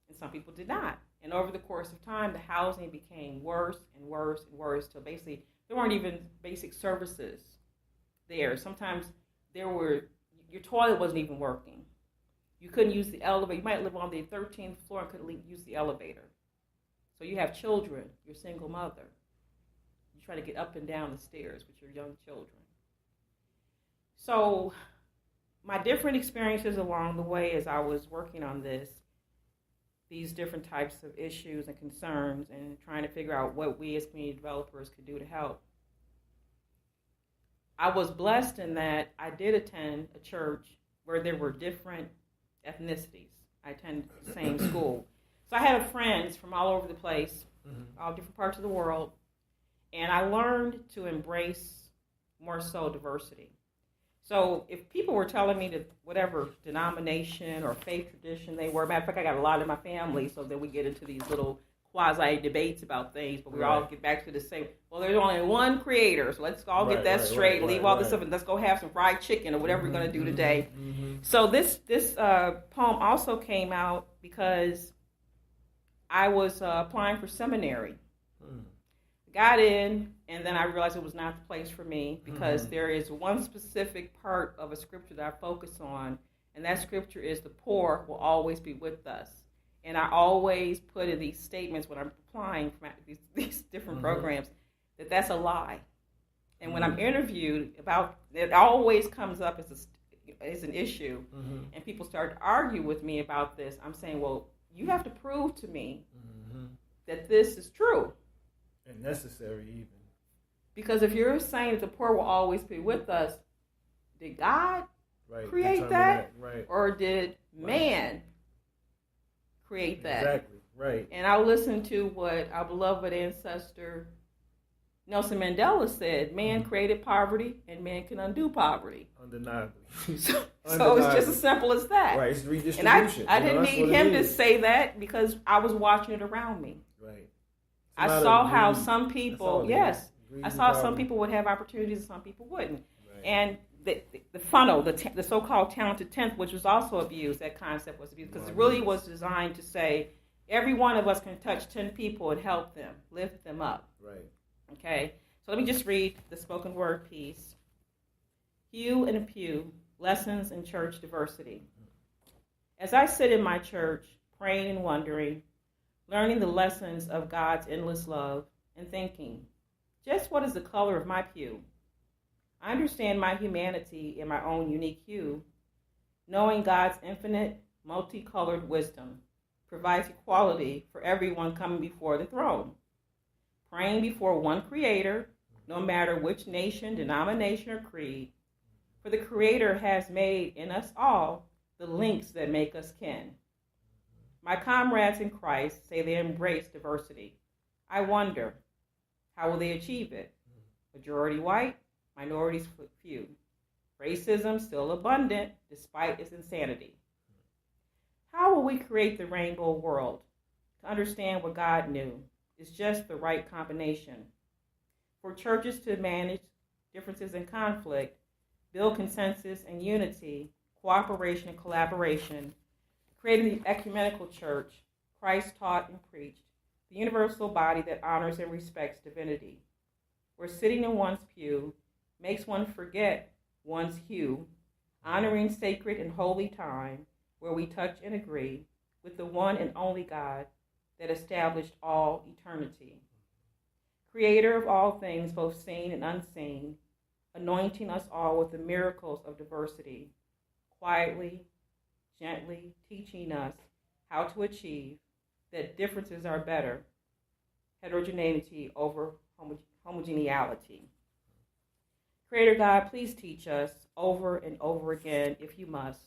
and some people did not. And over the course of time, the housing became worse and worse and worse, till basically there weren't even basic services there. Sometimes your toilet wasn't even working. You couldn't use the elevator. You might live on the 13th floor and couldn't use the elevator. So you have children, you're a single mother. You try to get up and down the stairs with your young children. So my different experiences along the way as I was working on these different types of issues and concerns, and trying to figure out what we as community developers could do to help. I was blessed in that I did attend a church where there were different ethnicities. I attended the same school. So I had friends from all over the place, mm-hmm. all different parts of the world, and I learned to embrace more so diversity. So if people were telling me that whatever denomination or faith tradition they were, matter of fact, I got a lot in my family, so then we get into these little quasi-debates about things, but we all get back to the same, well, there's only one creator, so let's all get that straight, leave all this stuff, and let's go have some fried chicken or whatever we're going to do today. Mm-hmm. So this poem also came out because I was applying for seminary. Got in, and then I realized it was not the place for me, because there is one specific part of a scripture that I focus on, and that scripture is the poor will always be with us. And I always put in these statements when I'm applying for these different programs that that's a lie. And when I'm interviewed about it, always comes up as an issue, and people start to argue with me about this. I'm saying, well, you have to prove to me that this is true. And necessary even. Because if you're saying that the poor will always be with us, did God create that? Right. Or did man create that? Exactly, right. And I listened to what our beloved ancestor Nelson Mandela said: man created poverty, and man can undo poverty. Undeniably. So it's just as simple as that. Right, it's redistribution. And I didn't need him to say that, because I was watching it around me. Right. I saw how some people, I saw some people would have opportunities and some people wouldn't. Right. And the funnel, the so-called talented 10th, which was also abused, that concept was abused, because it really was designed to say every one of us can touch 10 people and help them, lift them up. Right. Okay? So let me just read the spoken word piece. Pew and Pew, Lessons in Church Diversity. As I sit in my church, praying and wondering, learning the lessons of God's endless love, and thinking, just what is the color of my pew? I understand my humanity in my own unique hue, knowing God's infinite, multicolored wisdom provides equality for everyone coming before the throne. Praying before one Creator, no matter which nation, denomination, or creed, for the Creator has made in us all the links that make us kin. My comrades in Christ say they embrace diversity. I wonder, how will they achieve it? Majority white, minorities few. Racism still abundant despite its insanity. How will we create the rainbow world? To understand what God knew is just the right combination. For churches to manage differences and conflict, build consensus and unity, cooperation and collaboration, creating the ecumenical church Christ taught and preached, the universal body that honors and respects divinity, where sitting in one's pew makes one forget one's hue, honoring sacred and holy time, where we touch and agree with the one and only God that established all eternity. Creator of all things, both seen and unseen, anointing us all with the miracles of diversity, quietly, gently teaching us how to achieve that differences are better, heterogeneity over homogeneity. Creator God, please teach us over and over again, if you must,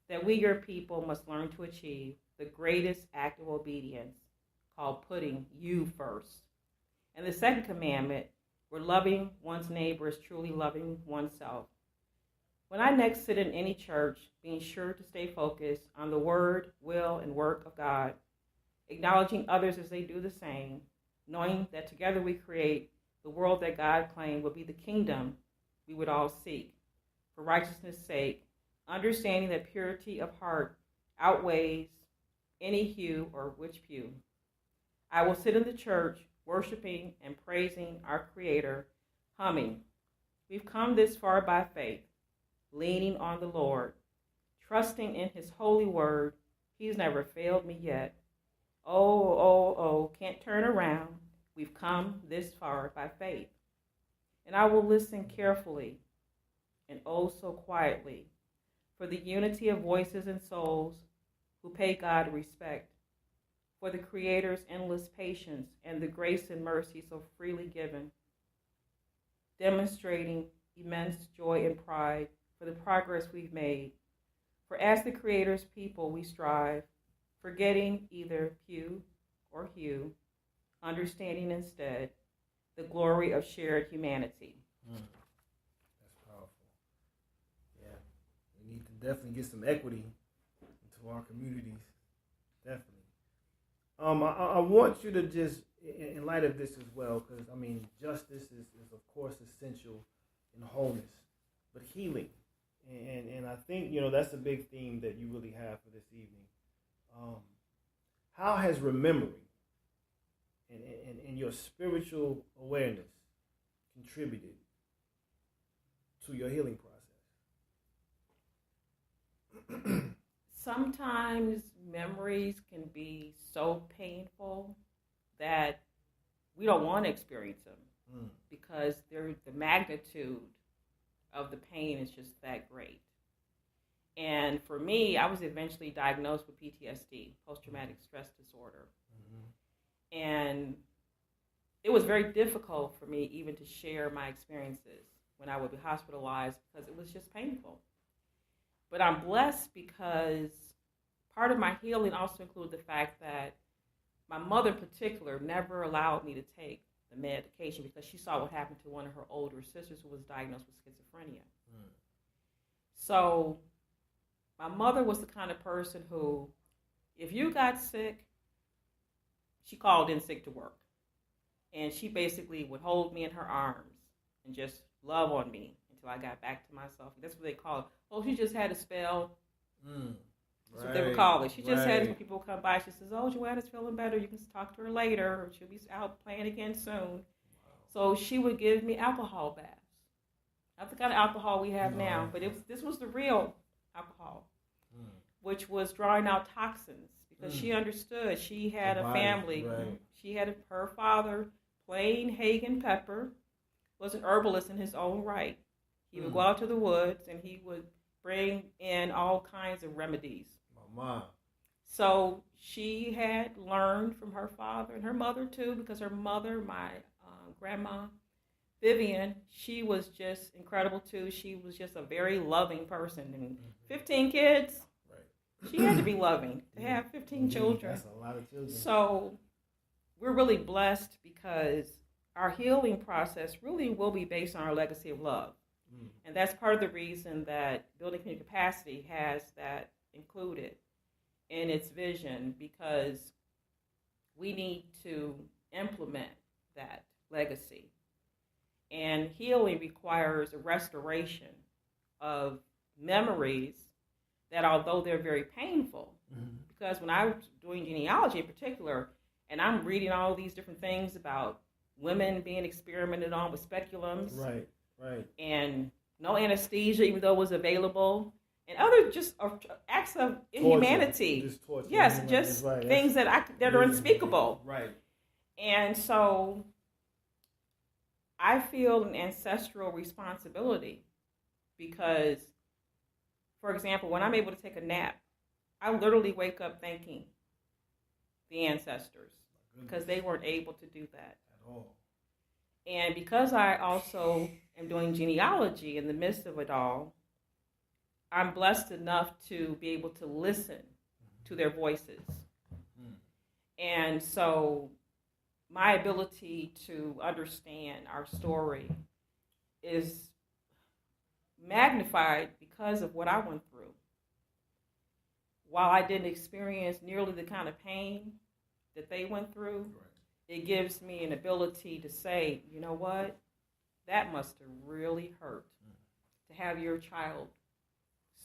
that we, your people, must learn to achieve the greatest act of obedience, called putting you first. And the second commandment, where loving one's neighbor is truly loving oneself. When I next sit in any church, being sure to stay focused on the word, will, and work of God, acknowledging others as they do the same, knowing that together we create the world that God claimed would be the kingdom we would all seek. For righteousness' sake, understanding that purity of heart outweighs any hue or which pew. I will sit in the church, worshiping and praising our Creator, humming, we've come this far by faith, leaning on the Lord, trusting in his holy word. He's never failed me yet. Oh, can't turn around. We've come this far by faith. And I will listen carefully and oh so quietly for the unity of voices and souls who pay God respect, for the Creator's endless patience and the grace and mercy so freely given, demonstrating immense joy and pride for the progress we've made. For as the Creator's people we strive, forgetting either pew or hue, understanding instead the glory of shared humanity. That's powerful. Yeah, we need to definitely get some equity into our communities. Definitely. I want you to just, in light of this as well, because I mean, justice is of course essential in wholeness, but healing, and I think that's a big theme that you really have for this evening. How has remembering and your spiritual awareness contributed to your healing process? Sometimes memories can be so painful that we don't want to experience them because the magnitude of the pain is just that great. And for me, I was eventually diagnosed with PTSD, post-traumatic stress disorder. Mm-hmm. And it was very difficult for me even to share my experiences when I would be hospitalized because it was just painful. But I'm blessed because part of my healing also included the fact that my mother in particular never allowed me to take the medication because she saw what happened to one of her older sisters who was diagnosed with schizophrenia. So my mother was the kind of person who, if you got sick, she called in sick to work. And she basically would hold me in her arms and just love on me until I got back to myself. That's what they call it. Oh, she just had a spell. That's what they would call it. She just had, when people come by, she says, oh, Joanna's feeling better. You can talk to her later, or she'll be out playing again soon. Wow. So she would give me alcohol baths. Not the kind of alcohol we have now, but this was the real alcohol, which was drawing out toxins because she understood. She had a family. Right. She had her father, plain Hagen Pepper, was an herbalist in his own right. He would go out to the woods and he would bring in all kinds of remedies. My mom. So she had learned from her father and her mother too, because her mother, my grandma, Vivian, she was just incredible too. She was just a very loving person. And 15 kids, right. She had to be loving to have 15 children. That's a lot of children. So we're really blessed because our healing process really will be based on our legacy of love. And that's part of the reason that Building Community Capacity has that included in its vision, because we need to implement that legacy. And healing requires a restoration of memories that, although they're very painful, because when I was doing genealogy in particular, and I'm reading all these different things about women being experimented on with speculums. Right. And no anesthesia, even though it was available. And other just acts of inhumanity. Just torture. Yes, just things that are unspeakable. Right. And so I feel an ancestral responsibility because, for example, when I'm able to take a nap, I literally wake up thanking the ancestors because they weren't able to do that at all. And because I also am doing genealogy in the midst of it all, I'm blessed enough to be able to listen to their voices. And so my ability to understand our story is magnified because of what I went through. While I didn't experience nearly the kind of pain that they went through, it gives me an ability to say, you know what? That must have really hurt to have your child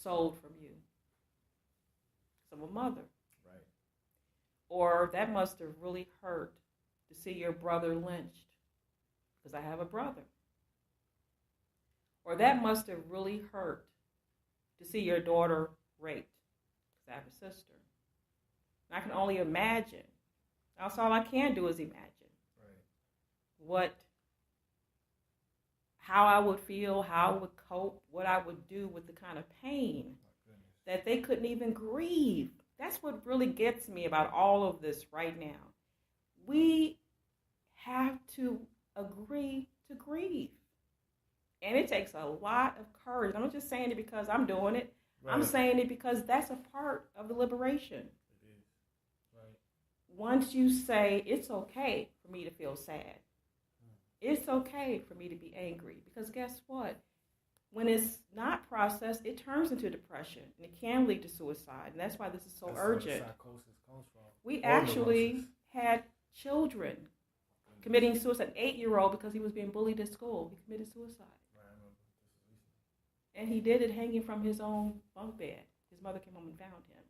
sold from you. Because I'm a mother. Right. Or that must have really hurt to see your brother lynched. Because I have a brother. Or that must have really hurt to see your daughter raped. Because I have a sister. And I can only imagine. That's all I can do is imagine how I would feel, how I would cope, what I would do with the kind of pain that they couldn't even grieve. That's what really gets me about all of this right now. We have to agree to grieve. And it takes a lot of courage. I'm not just saying it because I'm doing it. Right. I'm saying it because that's a part of the liberation. Once you say, it's okay for me to feel sad. It's okay for me to be angry. Because guess what? When it's not processed, it turns into depression. And it can lead to suicide. And that's why this is so urgent. Where psychosis comes from. We actually had children committing suicide. An 8-year-old, because he was being bullied at school, he committed suicide. And he did it hanging from his own bunk bed. His mother came home and found him.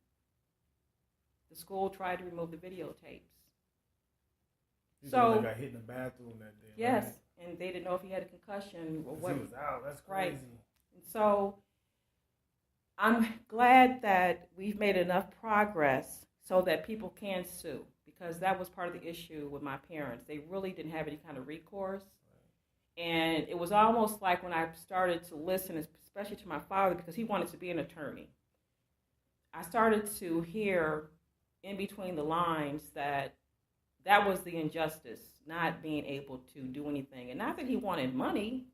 The school tried to remove the videotapes. So got hit in the bathroom that day. Yes, right? And they didn't know if he had a concussion or what. He was out. That's crazy. Right. And so I'm glad that we've made enough progress so that people can sue, because that was part of the issue with my parents. They really didn't have any kind of recourse. Right. And it was almost like when I started to listen, especially to my father, because he wanted to be an attorney, I started to hear in between the lines that was the injustice, not being able to do anything. And not that he wanted money,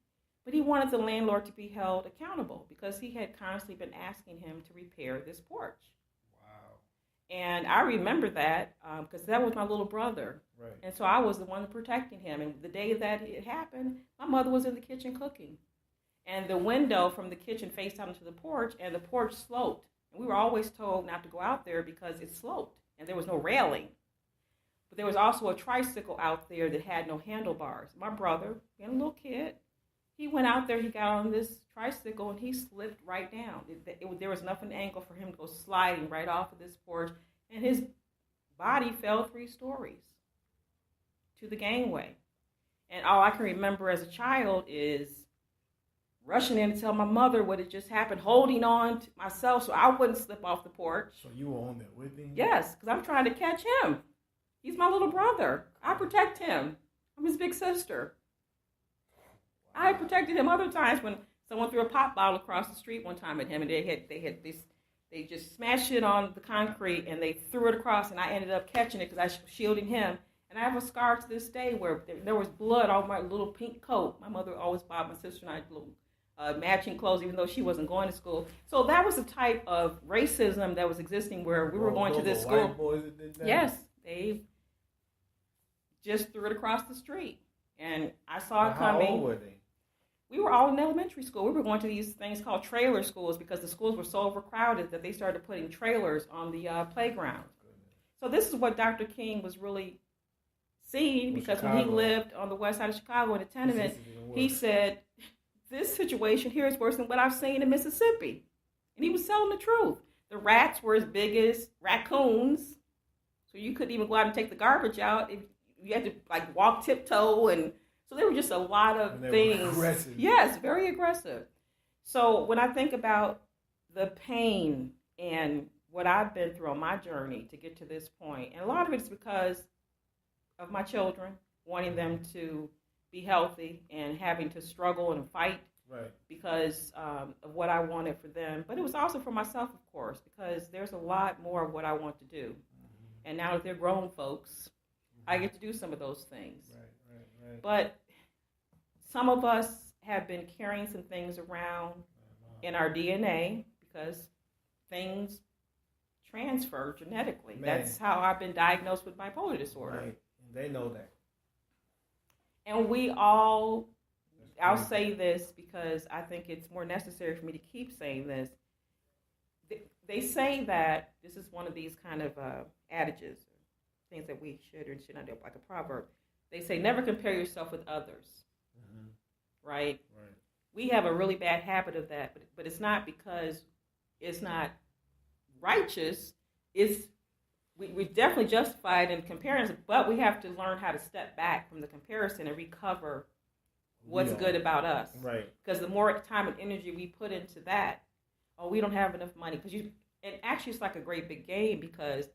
but he wanted the landlord to be held accountable because he had constantly been asking him to repair this porch. Wow. And I remember that because that was my little brother. Right. And so I was the one protecting him. And the day that it happened, my mother was in the kitchen cooking. And the window from the kitchen faced out into the porch, and the porch sloped. And we were always told not to go out there because it sloped. And there was no railing. But there was also a tricycle out there that had no handlebars. My brother, being a little kid, he went out there, he got on this tricycle, and he slipped right down. There was enough an angle for him to go sliding right off of this porch, and his body fell 3 stories to the gangway. And all I can remember as a child is rushing in to tell my mother what had just happened, holding on to myself so I wouldn't slip off the porch. So you were on there with him? Yes, because I'm trying to catch him. He's my little brother. I protect him. I'm his big sister. Wow. I protected him other times when someone threw a pop bottle across the street one time at him, and they just smashed it on the concrete and they threw it across, and I ended up catching it because I was shielding him. And I have a scar to this day where there was blood on my little pink coat. My mother always bought my sister and I little matching clothes, even though she wasn't going to school. So that was the type of racism that was existing where we were going to this school. White boys that did that? Yes, they just threw it across the street, and I saw it coming. How old were they? We were all in elementary school. We were going to these things called trailer schools because the schools were so overcrowded that they started putting trailers on the playground. So this is what Dr. King was really seeing, because when he lived on the west side of Chicago in a tenement, he said, this situation here is worse than what I've seen in Mississippi. And he was telling the truth. The rats were as big as raccoons, so you couldn't even go out and take the garbage out. You had to like walk tiptoe, and so there were just a lot of things. Aggressive. Yes, very aggressive. So when I think about the pain and what I've been through on my journey to get to this point, and a lot of it is because of my children, wanting them to be healthy and having to struggle and fight because of what I wanted for them. But it was also for myself, of course, because there's a lot more of what I want to do. Mm-hmm. And now that they're grown folks, I get to do some of those things. Right. But some of us have been carrying some things around in our DNA because things transfer genetically. Man. That's how I've been diagnosed with bipolar disorder. Right. They know that. And we all, I'll say this because I think it's more necessary for me to keep saying this. They say that, this is one of these kind of adages, things that we should or should not do, like a proverb. They say, never compare yourself with others, right? We have a really bad habit of that, but it's not because it's not righteous. We definitely justified in comparison, but we have to learn how to step back from the comparison and recover what's good about us. Right. Because the more time and energy we put into that, we don't have enough money. And actually it's like a great big game, because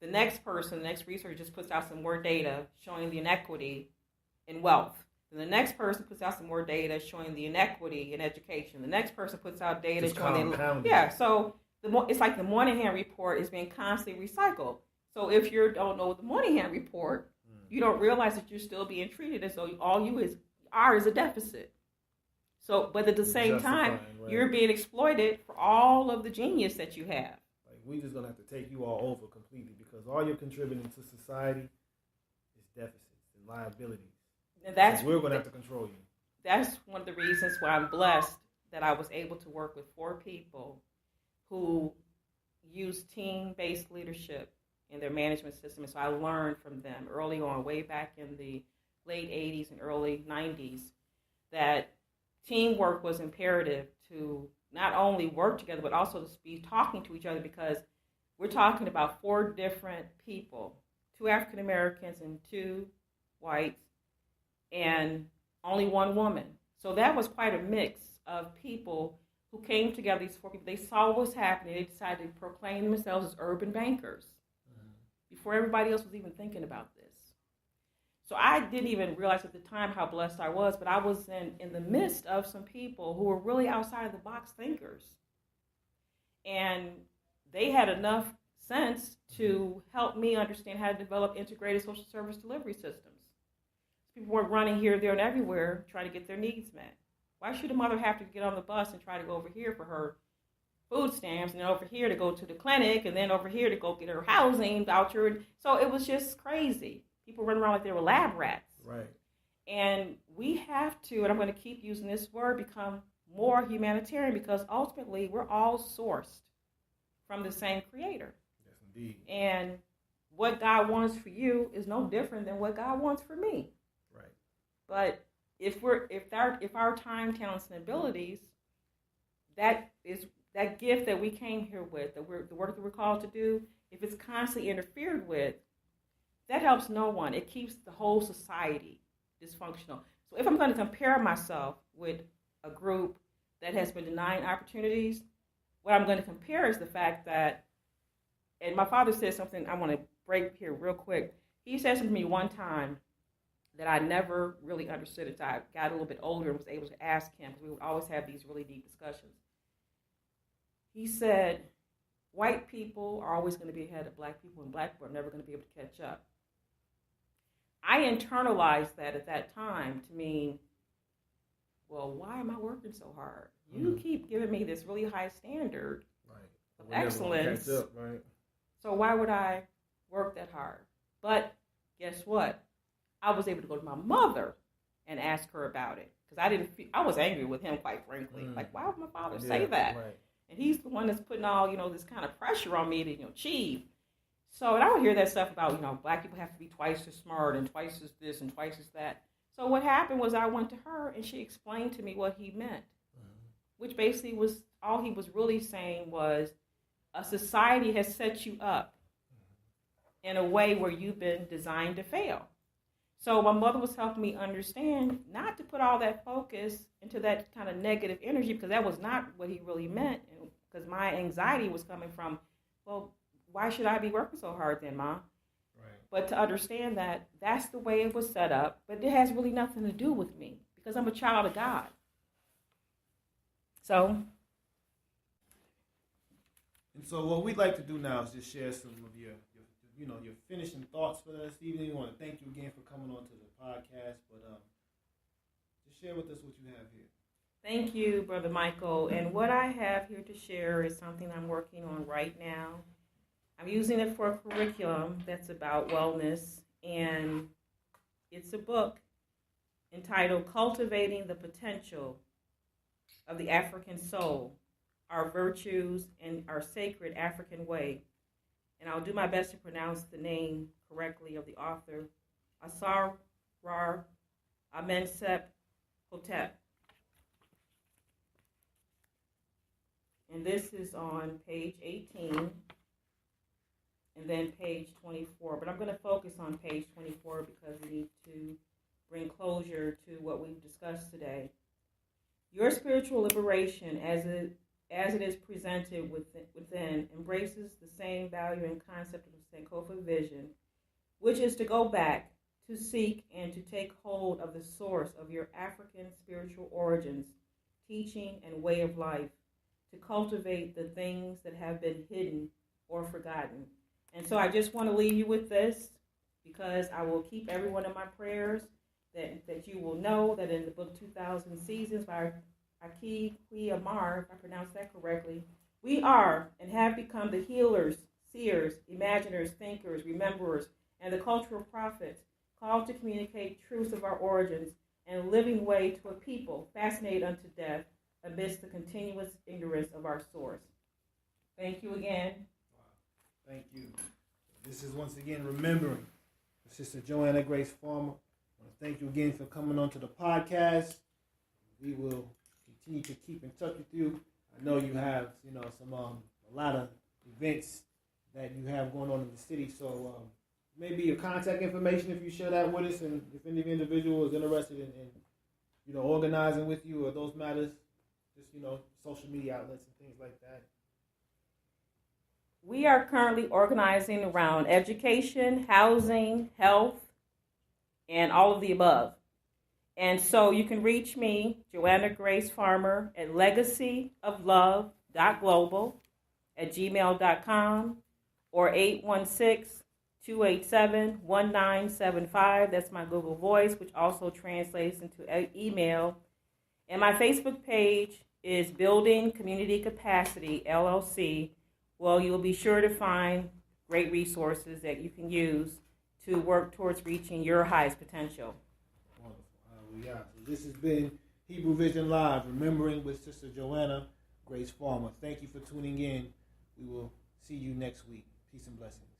the next person, the next researcher just puts out some more data showing the inequity in wealth. And the next person puts out some more data showing the inequity in education. The next person puts out data just showing so it's like the Moynihan report is being constantly recycled. So if you don't know the Moynihan report, you don't realize that you're still being treated as though all you are is a deficit. So, but at the same time, you're being exploited for all of the genius that you have. Like, we just gonna have to take you all over completely, because all you're contributing to society is deficits and liabilities. And that's we're gonna have to control you. That's one of the reasons why I'm blessed that I was able to work with 4 people who use team-based leadership in their management system. And so I learned from them early on, way back in the late 80s and early 90s, that teamwork was imperative to not only work together, but also to be talking to each other, because we're talking about 4 different people, 2 African Americans and 2 whites, and only 1 woman. So that was quite a mix of people who came together, these 4 people. They saw what was happening. They decided to proclaim themselves as urban bankers before everybody else was even thinking about this. So I didn't even realize at the time how blessed I was, but I was in the midst of some people who were really outside of the box thinkers. And they had enough sense to help me understand how to develop integrated social service delivery systems. People weren't running here, there, and everywhere trying to get their needs met. Why should a mother have to get on the bus and try to go over here for her food stamps, and then over here to go to the clinic, and then over here to go get her housing voucher? So it was just crazy. People running around like they were lab rats. Right. And we have to, and I'm going to keep using this word, become more humanitarian, because ultimately we're all sourced from the same creator. Yes, indeed. And what God wants for you is no different than what God wants for me. Right. But if our time, talents, and abilities, that gift that we came here with, the work that we're called to do, if it's constantly interfered with, that helps no one. It keeps the whole society dysfunctional. So if I'm going to compare myself with a group that has been denying opportunities, what I'm going to compare is the fact that, and my father said something I want to break here real quick. He said something to me one time that I never really understood until I got a little bit older and was able to ask him, because we would always have these really deep discussions. He said, white people are always going to be ahead of black people, and black people are never going to be able to catch up. I internalized that at that time to mean, well, why am I working so hard? You keep giving me this really high standard of excellence. Right. So why would I work that hard? But guess what? I was able to go to my mother and ask her about it, because I was angry with him, quite frankly. Like, why would my father say that? Right. And he's the one that's putting all, this kind of pressure on me to, achieve. So, and I would hear that stuff about, black people have to be twice as smart and twice as this and twice as that. So what happened was I went to her and she explained to me what he meant, which basically was, all he was really saying was, a society has set you up in a way where you've been designed to fail. So my mother was helping me understand not to put all that focus into that kind of negative energy, because that was not what he really meant. Because my anxiety was coming from, well, why should I be working so hard then, Ma? Right. But to understand that that's the way it was set up, but it has really nothing to do with me, because I'm a child of God. So. And so what we'd like to do now is just share some of your finishing thoughts for us. Stephen, we want to thank you again for coming on to the podcast, but just share with us what you have here. Thank you, Brother Michael. And what I have here to share is something I'm working on right now. I'm using it for a curriculum that's about wellness, and it's a book entitled Cultivating the Potential of the African Soul, Our Virtues, and Our Sacred African Way. And I'll do my best to pronounce the name correctly of the author, Asrar Amenhotep. And this is on page 18 and then page 24. But I'm going to focus on page 24 because we need to bring closure to what we've discussed today. Your spiritual liberation, as it is presented within, embraces the same value and concept of the Sankofa vision, which is to go back, to seek, and to take hold of the source of your African spiritual origins, teaching, and way of life, to cultivate the things that have been hidden or forgotten. And so I just want to leave you with this, because I will keep everyone in my prayers, that you will know that in the book 2000 Seasons by Aki Amar, if I pronounced that correctly, we are and have become the healers, seers, imaginers, thinkers, rememberers, and the cultural prophets, called to communicate truths of our origins and a living way to a people fascinated unto death amidst the continuous ignorance of our source. Thank you again. Wow. Thank you. This is once again remembering Sister Joanna Grace Farmer. I want to thank you again for coming on to the podcast. We will continue to keep in touch with you. I know you have, a lot of events that you have going on in the city. So maybe your contact information, if you share that with us, and if any individual is interested in organizing with you or those matters, just, social media outlets and things like that. We are currently organizing around education, housing, health, and all of the above. And so you can reach me, Joanna Grace Farmer, at legacyoflove.global@gmail.com or 816-287-1975. That's my Google Voice, which also translates into email. And my Facebook page is Building Community Capacity, LLC. Well, you'll be sure to find great resources that you can use to work towards reaching your highest potential. So this has been Hebrew Vision Live, remembering with Sister Joanna Grace Farmer. Thank you for tuning in. We will see you next week. Peace and blessings.